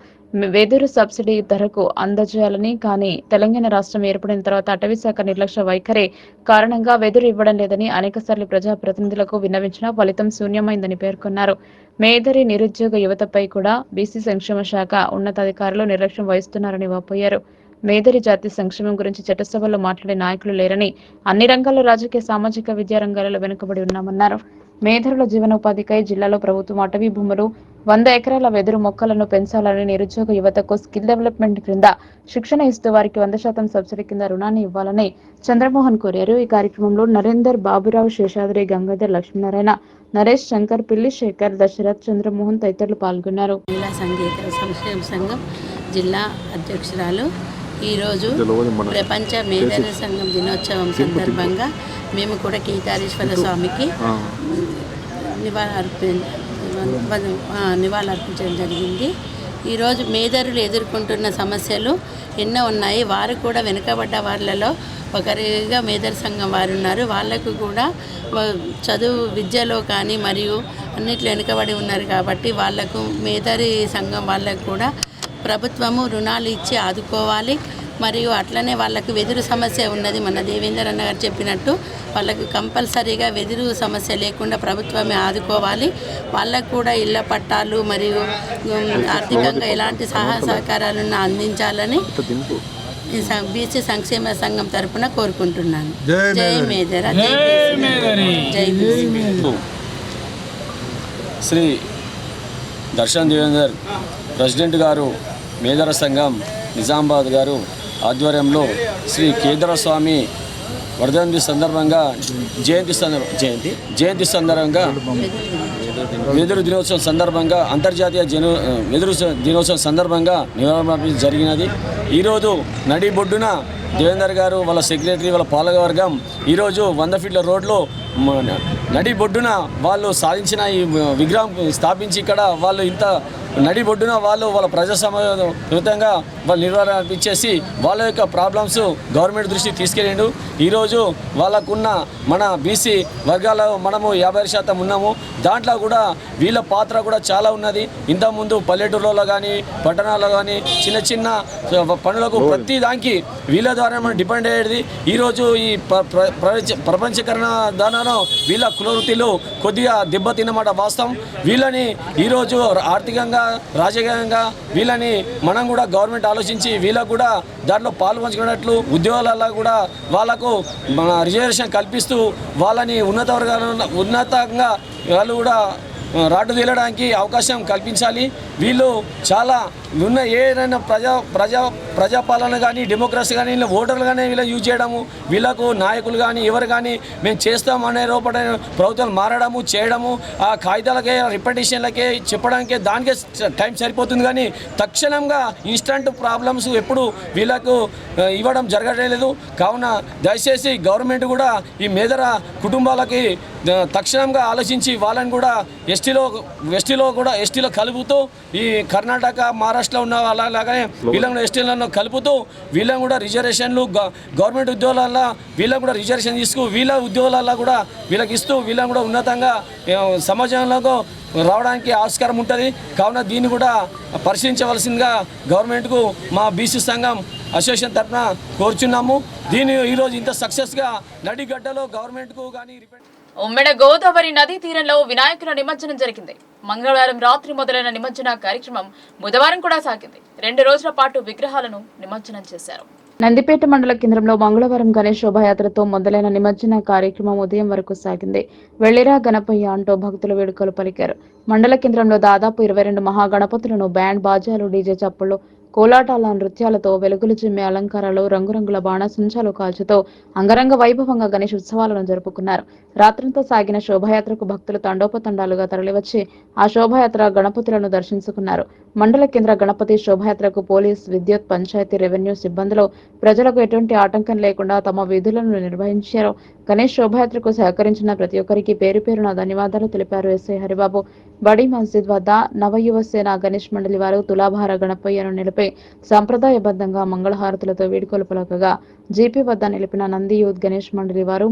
వెదురు సబ్సిడీ ధరకు అందజేయాలని, కానీ తెలంగాణ రాష్ట్రం ఏర్పడిన తర్వాత అటవీశాఖ నిర్లక్ష్య వైఖరి కారణంగా వెదురు ఇవ్వడం లేదని అనేకసార్లు ప్రజాప్రతినిధులకు విన్నవించినా ఫలితం శూన్యమైందని పేర్కొన్నారు. మేధరి నిరుద్యోగ యువతపై కూడా బీసీ సంక్షేమ శాఖ ఉన్నతాధికారులు నిర్లక్ష్యం వహిస్తున్నారని వాపోయారు. మేధరి జాతి సంక్షేమం గురించి చట్టసభలో మాట్లాడే నాయకులు లేరని, అన్ని రంగాల్లో రాజకీయ, సామాజిక, విద్యా రంగాలలో వెనుకబడి ఉన్నామన్నారు. మేధరుల జీవనోపాధికై జిల్లాలో ప్రభుత్వం అటవీ భూములు 100 ఎకరాల వెదురు మొక్కలను పెంచాలని, నిరుద్యోగ యువతకు స్కిల్ డెవలప్మెంట్ క్రింద శిక్షణ ఇస్తూ వారికి 100% సబ్సిడీ కింద రుణాన్ని ఇవ్వాలని చంద్రమోహన్ కోరారు. ఈ కార్యక్రమంలో నరేందర్, బాబురావు, శేషాద్రి, గంగాధర్, లక్ష్మీనారాయణ, నరేష్, శంకర్, పిల్లి శేఖర్, దశరథ్, చంద్రమోహన్ తదితరులు పాల్గొన్నారు.
మహిళా సంక్షేమ సంఘం జిల్లా అధ్యక్షురాలు. ఈరోజు ప్రపంచ మేధర సంఘం దినోత్సవం సందర్భంగా మేము కూడా కేదారేశ్వర స్వామికి నివాళులర్పించడం జరిగింది. ఈరోజు మేధరులు ఎదుర్కొంటున్న సమస్యలు ఎన్నో ఉన్నాయి. వారు కూడా వెనుకబడ్డ వాళ్ళలో ఒకరిగా మేధర్ సంఘం వారు ఉన్నారు. వాళ్ళకు కూడా చదువు విద్యలో కానీ మరియు అన్నిట్లో వెనుకబడి ఉన్నారు. కాబట్టి వాళ్లకు మేధరి సంఘం వాళ్ళకు కూడా ప్రభుత్వము రుణాలు ఇచ్చి ఆదుకోవాలి. మరియు అట్లనే వాళ్ళకు వెదురు సమస్య ఉన్నది. మన దేవేందర్ అన్న గారు చెప్పినట్టు వాళ్ళకు కంపల్సరీగా వెదురు సమస్య లేకుండా ప్రభుత్వమే ఆదుకోవాలి. వాళ్ళకు కూడా ఇళ్ల పట్టాలు మరియు ఆర్థికంగా ఎలాంటి సహకారాలను అందించాలని బీసీ సంక్షేమ సంఘం తరపున కోరుకుంటున్నాను. జై మేధర, జై
శ్రీ దర్శన్ దేవేందర్ ప్రెసిడెంట్ గారు మేధర సంఘం నిజామాబాద్ గారు ఆధ్వర్యంలో శ్రీ కేదారస్వామి వర్ధంతి సందర్భంగా జయంతి సందర్భంగా వెదురు దినోత్సవం సందర్భంగా అంతర్జాతీయ వెదురు దినోత్సవం సందర్భంగా నివాళులర్పించడం జరిగినది. ఈరోజు నడిబొడ్డున దేవేందర్ గారు, వాళ్ళ సెక్రటరీ, వాళ్ళ పాలకవర్గం ఈరోజు 100 ఫీట్ల రోడ్లో నడిబొడ్డున వాళ్ళు సాధించిన ఈ విగ్రహం స్థాపించి ఇక్కడ వాళ్ళు ఇంత నడిబొడ్డున వాళ్ళ ప్రజాసమతంగా వాళ్ళు నిర్వహణ అర్పించేసి వాళ్ళ యొక్క ప్రాబ్లమ్స్ గవర్నమెంట్ దృష్టికి తీసుకెళ్ళిండు. ఈరోజు వాళ్ళకున్న మన బీసీ వర్గాల్లో మనము 50% ఉన్నాము. దాంట్లో కూడా వీళ్ళ పాత్ర కూడా చాలా ఉన్నది. ఇంతకుముందు పల్లెటూరులో కానీ పట్టణాల్లో కానీ చిన్న చిన్న పనులకు ప్రతి దానికి వీళ్ళ ద్వారా మనం డిపెండ్ అయ్యేది. ఈరోజు ఈ ప్రపంచీకరణ దానిలో వీళ్ళ కులవృత్తిలు కొద్దిగా దెబ్బతిన్నమాట వాస్తవం. వీళ్ళని ఈరోజు ఆర్థికంగా, రాజకీయంగా వీళ్ళని మనం కూడా గవర్నమెంట్ ఆలోచించి వీళ్ళకు కూడా దాంట్లో పాల్పంచుకున్నట్లు ఉద్యోగాలలో కూడా వాళ్ళకు మన రిజర్వేషన్ కల్పిస్తూ వాళ్ళని ఉన్నతంగా వాళ్ళు కూడా రాటు తేలడానికి అవకాశం కల్పించాలి. వీళ్ళు చాలా ఉన్న ఏదైనా ప్రజాపాలన కానీ డెమోక్రసీ కానీ వీళ్ళ ఓటర్లు కానీ వీళ్ళని యూజ్ చేయడము, వీళ్ళకు నాయకులు కానీ ఎవరు కానీ మేము చేస్తామనే రూపడ ప్రభుత్వాలు మారడము చేయడము, ఆ కాగితాలకే రిపిటేషన్లకే చెప్పడానికే దానికే టైం సరిపోతుంది. కానీ తక్షణంగా ఇన్స్టంట్ ప్రాబ్లమ్స్ ఎప్పుడు వీళ్ళకు ఇవ్వడం జరగలేదు. కావున దయచేసి గవర్నమెంట్ కూడా ఈ మేధర కుటుంబాలకి తక్షణంగా ఆలోచించి వాళ్ళని కూడా ఎస్టీలో కలుపుతూ ఈ కర్ణాటక, మహారాష్ట్రలో ఉన్న అలాగే వీళ్ళని ఎస్టీలను కలుపుతూ వీళ్ళని కూడా రిజర్వేషన్లు గవర్నమెంట్ ఉద్యోగాలలో వీళ్ళని కూడా రిజర్వేషన్ తీసుకు వీళ్ళ ఉద్యోగాలలో కూడా వీళ్ళకి ఇస్తూ వీళ్ళని కూడా ఉన్నతంగా సమాజంలో రావడానికి ఆస్కారం ఉంటుంది. కావున దీన్ని కూడా పరిశీలించవలసిందిగా గవర్నమెంట్కు మా బీసీ సంఘం అసోసియేషన్ తరఫున కోరుచున్నాము. దీన్ని ఈరోజు ఇంత సక్సెస్గా నడిగడ్డలో గవర్నమెంట్కు కానీ
ఉమ్మెడ గోదావరి నదీ తీరంలో వినాయకుల నిమజ్జనం జరిగింది. మంగళవారం రాత్రి మొదలైన నిమజ్జన కార్యక్రమం బుధవారం కూడా సాగింది. 2 రోజుల పాటు విగ్రహాలను నిమజ్జనం చేశారు. నందిపేట మండల కేంద్రంలో మంగళవారం గణేష్ శోభాయాత్రతో మొదలైన నిమజ్జన కార్యక్రమం ఉదయం వరకు సాగింది. వెళ్లిరా గణపయ్య అంటూ భక్తులు వేడుకలు పలికారు. మండల కేంద్రంలో దాదాపు 22 మహాగణపతులను బ్యాండ్ బాజాలు, డీజే చప్పుళ్లు, కోలాటాల నృత్యాలతో వెలుగులు చిమ్మే అలంకారాలు, రంగురంగుల బాణసంచాలు కాల్చుతో అంగరంగ వైభవంగా గణేష్ ఉత్సవాలను జరుపుకున్నారు. రాత్రంతా సాగిన శోభాయాత్రకు భక్తులు తండోపతండాలుగా తరలివచ్చి ఆ శోభాయాత్ర గణపతులను దర్శించుకున్నారు. మండల కేంద్ర గణపతి శోభాయాత్రకు పోలీస్, విద్యుత్, పంచాయతీ, రెవెన్యూ సిబ్బందులు ప్రజలకు ఎటువంటి ఆటంకం లేకుండా తమ విధులను నిర్వహించారు. గణేష్ శోభాయాత్రకు సహకరించిన ప్రతి ఒక్కరికి పేరు పేరున ధన్యవాదాలు తెలిపారు ఎస్ఐ హరిబాబు. బడి మస్జిద్ వద్ద నవయువసేన గణేష్ మండలి వారు తులాభార గణపయ్యను నిలిపి సంప్రదాయబద్ధంగా మంగళహారతులతో వీడ్కోలు పలకగా, జీపీ వద్ద నిలిపిన నంది యూత్ గణేష్ మండలి వారు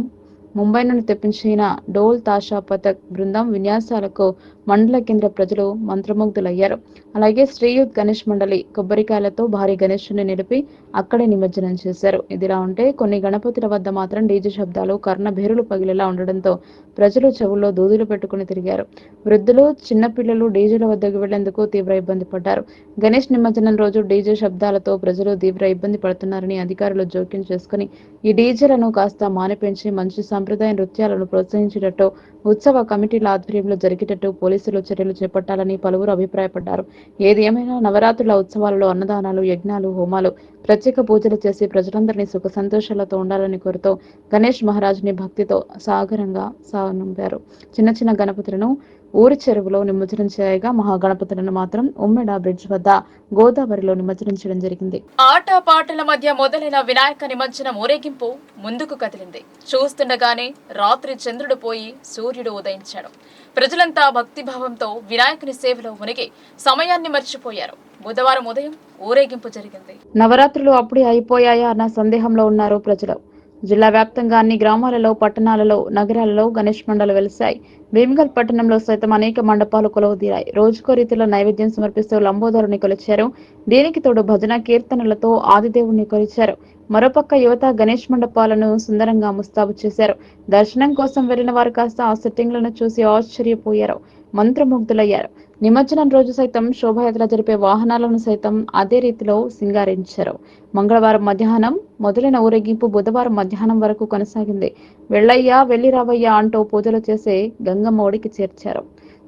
ముంబై నుండి తెప్పించిన డోల్ తాషా పథక్ బృందం విన్యాసాలకు మండల కేంద్ర ప్రజలు మంత్రముగ్ధులయ్యారు. అలాగే శ్రీ యూత్ గణేష్ మండలి కొబ్బరికాయలతో భారీ గణేశుని నిలిపి అక్కడే నిమజ్జనం చేశారు. ఇదిలా ఉంటే కొన్ని గణపతుల వద్ద మాత్రం డీజే శబ్దాలు, కర్ణ భేరులు పగిలేలా ఉండడంతో ప్రజలు చెవుల్లో దూదులు పెట్టుకుని తిరిగారు. వృద్ధులు, చిన్నపిల్లలు డీజేల వద్దకు వెళ్లేందుకు తీవ్ర ఇబ్బంది పడ్డారు. గణేష్ నిమజ్జనం రోజు డీజే శబ్దాలతో ప్రజలు తీవ్ర ఇబ్బంది పడుతున్నారని అధికారులు జోక్యం చేసుకుని ఈ డీజేలను కాస్త మానిపించి మంచి సాంప్రదాయ నృత్యాలను ప్రోత్సహించేటట్టు ఉత్సవ కమిటీల ఆధ్వర్యంలో జరిగేటట్టు పోలీసులు చర్యలు చేపట్టాలని పలువురు అభిప్రాయపడ్డారు. ఏది ఏమైనా నవరాత్రుల ఉత్సవాలలో అన్నదానాలు, యజ్ఞాలు, హోమాలు, ప్రత్యేక పూజలు చేసి ప్రజలందరినీ సుఖ సంతోషాలతో ఉండాలని కోరుతూ గణేష్ మహారాజుని భక్తితో సాగరంగా సాగనంపారు. చిన్న చిన్న గణపతులను ఊరి చెరువులో నిమజ్జనం చేయగా మహాగణపతులను మాత్రం ఉమ్మెడ బ్రిడ్జ్ వద్ద గోదావరిలో నిమజ్జనం చేయడం జరిగింది. ఆట పాటల మధ్య మొదలైన వినాయక నిమజ్జనం ఊరేగింపు ముందుకు కదిలింది. చూస్తుండగానే రాత్రి చంద్రుడు పోయి సూర్యుడు ఉదయించాడు. ప్రజలంతా భక్తిభావంతో వినాయకుని సేవలో మునిగి సమయాన్ని మర్చిపోయారు. బుధవారం ఉదయం ఊరేగింపు జరిగింది. నవరాత్రులు అప్పుడే అయిపోయాయా అన్న సందేహంలో ఉన్నారు ప్రజలు. జిల్లా వ్యాప్తంగా అన్ని గ్రామాలలో, పట్టణాలలో, నగరాలలో గణేష్ మండలు వెలిశాయి. భీమ్గల్ పట్టణంలో సైతం అనేక మండపాలు కొలువుదీరాయి. రోజుకో రీతిలో నైవేద్యం సమర్పిస్తూ లంబోదరుని కొలిచారు. దీనికి తోడు భజన కీర్తనలతో ఆదిదేవుణ్ణి కొలిచారు. మరోపక్క యువత గణేష్ మండపాలను సుందరంగా ముస్తాబు చేశారు. దర్శనం కోసం వెళ్లిన వారు కాస్త ఆ సెట్టింగ్లను చూసి ఆశ్చర్యపోయారు, మంత్రముగ్ధులయ్యారు. నిమజ్జనం రోజు సైతం శోభాయాత్ర జరిపే వాహనాలను సైతం అదే రీతిలో సింగారించారు. మంగళవారం మధ్యాహ్నం మొదలైన ఊరేగింపు బుధవారం మధ్యాహ్నం వరకు కొనసాగింది. వెళ్ళయ్యా, వెళ్లి రావయ్యా అంటూ పూజలు చేసే గంగమ్మ ఒడికి చేర్చారు.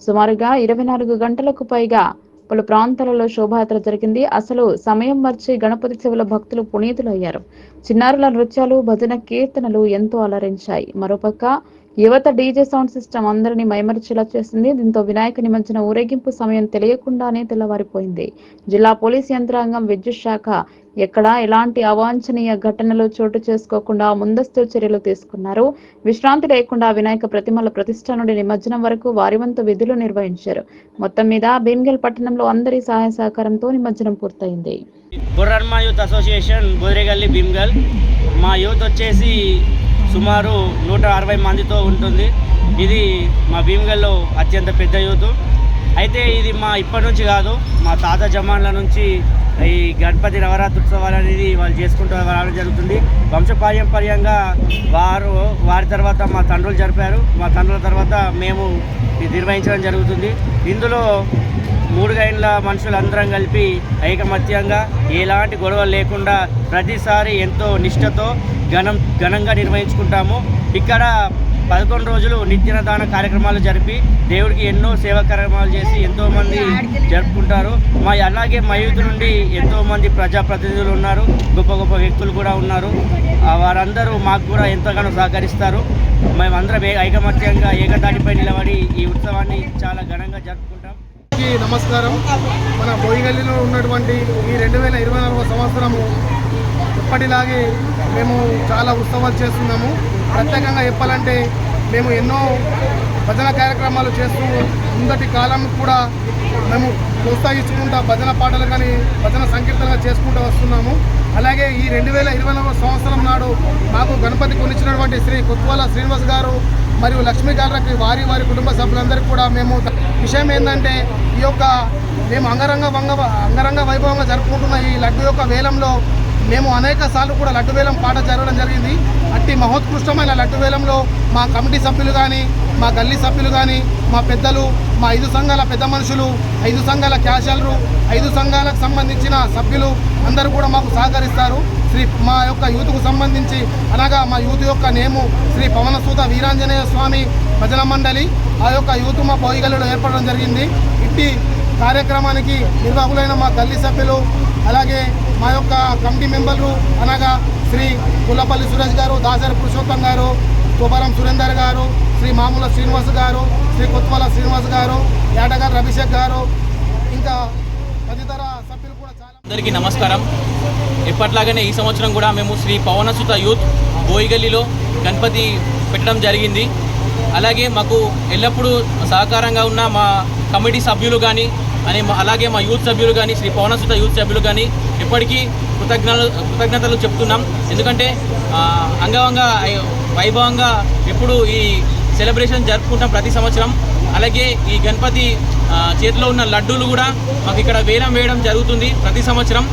సుమారుగా 24 గంటలకు పైగా పలు ప్రాంతాలలో శోభాయాత్ర జరిగింది. అసలు సమయం మర్చి గణపతి సేవల భక్తులు పునీతులయ్యారు. చిన్నారుల నృత్యాలు, భజన కీర్తనలు ఎంతో అలరించాయి. మరోపక్క యువత డీజే సౌండ్ సిస్టమ్ అందరినీ మైమరిచేలా చేసింది. దీంతో వినాయక నిమజ్జన ఊరేగింపు సమయం తెలియకుండానే తెల్లవారిపోయింది. జిల్లా పోలీస్ యంత్రాంగం, విద్యుత్ శాఖ ఎక్కడా ఎలాంటి అవాంఛనీయ ఘటనలు చోటు చేసుకోకుండా ముందస్తు చర్యలు తీసుకున్నారు. విశ్రాంతి లేకుండా వినాయక ప్రతిమల ప్రతిష్ట నుండి నిమజ్జనం వరకు వారి వంతు విధులు నిర్వహించారు. మొత్తం మీద భీమ్గల్ పట్టణంలో అందరి సహాయ సహకారంతో నిమజ్జనం పూర్తయింది.
బుర్రన్మా యూత్ అసోసియేషన్ బోదిరేగల్లి భీమ్గల్. మా యూత్ వచ్చేసి సుమారు 160 మందితో ఉంటుంది. ఇది మా భీమ్గల్లో అత్యంత పెద్ద యూత్. అయితే ఇది మా ఇప్పటి నుంచి కాదు, మా తాత జమాన్ల నుంచి ఈ గణపతి నవరాత్రి ఉత్సవాలు అనేది వాళ్ళు చేసుకుంటూ రావడం జరుగుతుంది. వంశపారంపర్యంగా వారి తర్వాత మా తండ్రులు జరిపారు. మా తండ్రుల తర్వాత మేము నిర్వహించడం జరుగుతుంది. ఇందులో 3 గైన్ల మనుషులందరం కలిపి ఐకమత్యంగా ఎలాంటి గొడవలు లేకుండా ప్రతిసారి ఎంతో నిష్ఠతో ఘనంగా నిర్వహించుకుంటాము. ఇక్కడ 11 రోజులు నిత్యనదాన కార్యక్రమాలు జరిపి దేవుడికి ఎన్నో సేవా కార్యక్రమాలు చేసి ఎంతోమంది జరుపుకుంటారు. అలాగే మా యూత్ నుండి ఎంతోమంది ప్రజాప్రతినిధులు ఉన్నారు, గొప్ప గొప్ప వ్యక్తులు కూడా ఉన్నారు. వారందరూ మాకు కూడా ఎంతగానో సహకరిస్తారు. మేమందరం ఐకమత్యంగా ఏకతాటిపై నిలబడి ఈ ఉత్సవాన్ని చాలా ఘనంగా జరుపుకుంటాం.
నమస్కారం. మన బోయిగల్లిలో ఉన్నటువంటి ఈ 2024 సంవత్సరము ఎప్పటిలాగే మేము చాలా ఉత్సవాలు చేస్తున్నాము. ప్రత్యేకంగా చెప్పాలంటే మేము ఎన్నో భజన కార్యక్రమాలు చేస్తూ ముందటి కాలం కూడా మేము ప్రోత్సహించుకుంటా భజన పాటలు కానీ భజన సంకీర్తనగా చేసుకుంటూ వస్తున్నాము. అలాగే ఈ 2024 సంవత్సరం నాడు మాకు గణపతి కొనిచ్చినటువంటి శ్రీ కొత్వాల శ్రీనివాస్ గారు మరియు లక్ష్మీ గారికి వారి కుటుంబ సభ్యులందరికీ కూడా మేము విషయం ఏంటంటే ఈ యొక్క మేము అంగరంగ వైభవంగా జరుపుకుంటున్న ఈ లడ్డు యొక్క వేలంలో మేము అనేక సార్లు కూడా లడ్డు వేలం పాట జరగడం జరిగింది. అట్టి మహోత్కృష్టమైన లడ్డు వేలంలో మా కమిటీ సభ్యులు కానీ, మా గల్లీ సభ్యులు కానీ, మా పెద్దలు, మా 5 సంఘాల పెద్ద మనుషులు, 5 సంఘాల క్యాషియర్లు, 5 సంఘాలకు సంబంధించిన సభ్యులు అందరూ కూడా మాకు సహకరిస్తారు. మా యొక్క యూత్కు సంబంధించి అనగా మా యూత్ యొక్క నేము శ్రీ పవనసూత వీరాంజనేయ స్వామి భజన మండలి. ఆ యొక్క యూత్ మా బోయిగల్లిలో ఏర్పడడం జరిగింది. ఇట్టి కార్యక్రమానికి నిర్వాహకులైన మా గల్లీ సభ్యులు, అలాగే మా యొక్క కమిటీ మెంబర్లు అనగా శ్రీ పుల్లపల్లి సురేష్ గారు, దాసరి పురుషోత్తం గారు, తోపారం సురేందర్ గారు, శ్రీ మామూల శ్రీనివాస్ గారు, శ్రీ కొత్వాల శ్రీనివాస్ గారు, యాటగారు అభిషేక్ గారు, ఇంకా తదితర సభ్యులు కూడా చాలా.
అందరికీ నమస్కారం. ఎప్పట్లాగానే ఈ సంవత్సరం కూడా మేము శ్రీ పవనసుత యూత్ బోయిగల్లీలో గణపతి పెట్టడం జరిగింది. అలాగే మాకు ఎల్లప్పుడూ సహకారంగా ఉన్న మా కమిటీ సభ్యులు కానీ అలాగే మా యూత్ సభ్యులు కానీ శ్రీ పవనసుత యూత్ సభ్యులు కానీ ఎప్పటికీ కృతజ్ఞతలు చెప్తున్నాం. ఎందుకంటే అంగవంగా వైభవంగా ఎప్పుడు ఈ సెలబ్రేషన్ జరుపుకుంటాం ప్రతి సంవత్సరం. అలాగే ఈ గణపతి చేతిలో ఉన్న లడ్డూలు కూడా మాకు ఇక్కడ వేలం వేయడం జరుగుతుంది ప్రతి సంవత్సరం.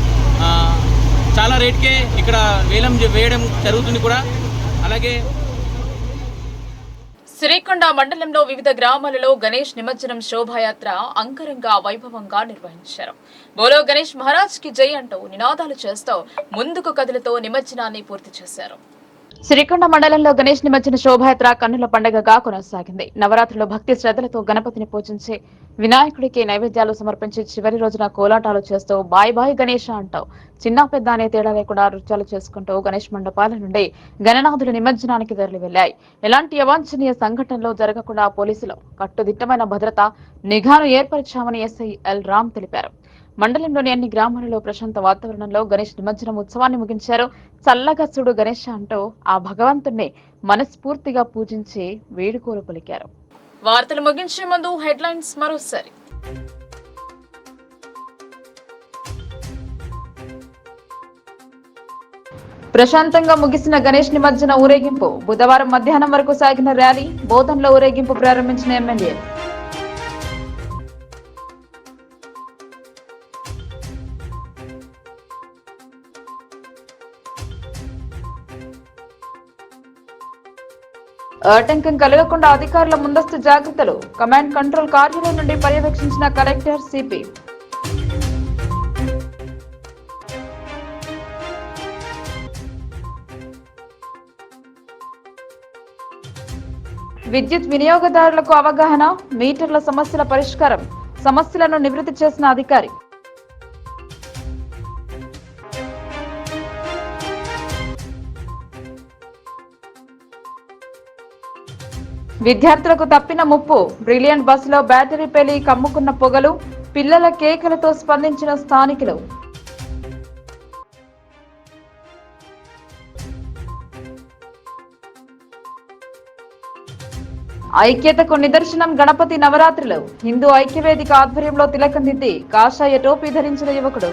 చాలా రేట్కే ఇక్కడ వేలం వేయడం జరుగుతుంది కూడా. అలాగే
శ్రీకొండ మండలంలో వివిధ గ్రామాలలో గణేష్ నిమజ్జనం శోభాయాత్ర అంగరంగ వైభవంగా నిర్వహించారు. బోలో గణేష్ మహారాజ్ కి జై అంటూ నినాదాలు చేస్తూ ముందుకు కదులుతో నిమజ్జనాన్ని పూర్తి చేశారు. శ్రీకొండ మండలంలో గణేష్ నిమజ్జన శోభాయాత్ర కన్నుల పండుగగా కొనసాగింది. నవరాత్రులు భక్తి శ్రద్ధలతో గణపతిని పూజించి వినాయకుడికి నైవేద్యాలు సమర్పించి చివరి రోజున కోలాటాలు చేస్తూ బాయ్ బాయ్ గణేష అంటూ చిన్న పెద్ద అనే తేడా లేకుండా నృత్యాలు చేసుకుంటూ గణేష్ మండపాల నుండి గణనాథుల నిమజ్జనానికి తరలి వెళ్లాయి. ఎలాంటి అవాంఛనీయ సంఘటనలు జరగకుండా పోలీసులు కట్టుదిట్టమైన భద్రత నిఘాను ఏర్పరిచామని ఎస్ఐ ఎల్ రామ్ తెలిపారు. మండలంలోని అన్ని గ్రామాలలో ప్రశాంత వాతావరణంలో గణేష్ నిమజ్జనం ఉత్సవాన్ని ముగించారు. చల్లగా చూడు గణేష్ అంటూ ఆ భగవంతుణ్ణి మనస్ఫూర్తిగా పూజించి వేడుకోలు పలికారు. వార్తలు ముగించే ముందు హెడ్లైన్స్ మరోసారి. ప్రశాంతంగా ముగిసిన గణేష్ నిమజ్జన ఊరేగింపు. బుధవారం మధ్యాహ్నం వరకు సాగిన ర్యాలీ. బోధన్లో ఊరేగింపు ప్రారంభించిన ఎమ్మెల్యే. ఆటంకం కలగకుండా అధికారుల ముందస్తు జాగ్రత్తలు. కమాండ్ కంట్రోల్ కార్యాలయం నుండి పర్యవేక్షించిన కలెక్టర్ సిపి. విద్యుత్ వినియోగదారులకు అవగాహన. మీటర్ల సమస్యల పరిష్కారం. సమస్యలను నివృత్తి చేసిన అధికారి. విద్యార్థులకు తప్పిన ముప్పు. బ్రిలియంట్ బస్సులో బ్యాటరీ పేలి కమ్ముకున్న పొగలు. పిల్లల కేకలతో స్పందించిన స్థానికులు. ఐక్యతకు నిదర్శనం గణపతి నవరాత్రులు. హిందూ ఐక్యవేదిక ఆధ్వర్యంలో తిలకం దిద్ది కాషాయ టోపీ ధరించిన యువకుడు.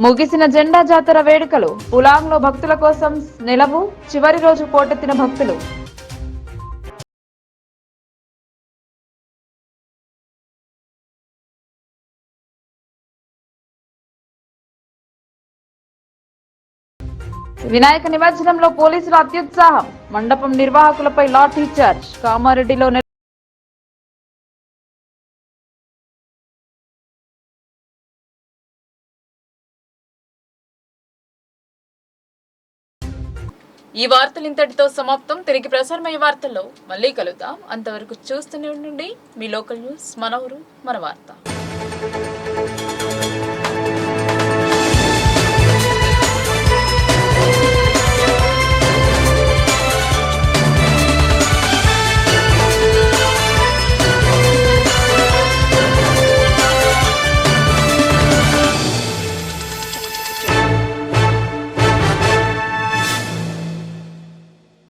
ముగిసిన జెండా జాతర వేడుకలు. పులాంగ్లో భక్తుల కోసం నిలవు. చివరి రోజు పోటెత్తిన భక్తులు. వినాయక నిమజ్జనంలో పోలీసుల అత్యుత్సాహం. మండపం నిర్వాహకులపై లాఠీ చార్జ్. కామారెడ్డిలో ఈ వార్తలు ఇంతటితో సమాప్తం. తిరిగి ప్రసారమయ్యే వార్తల్లో మళ్ళీ కలుద్దాం. అంతవరకు చూస్తూనే ఉండండి మీ లోకల్ న్యూస్. మన ఊరు మన వార్త.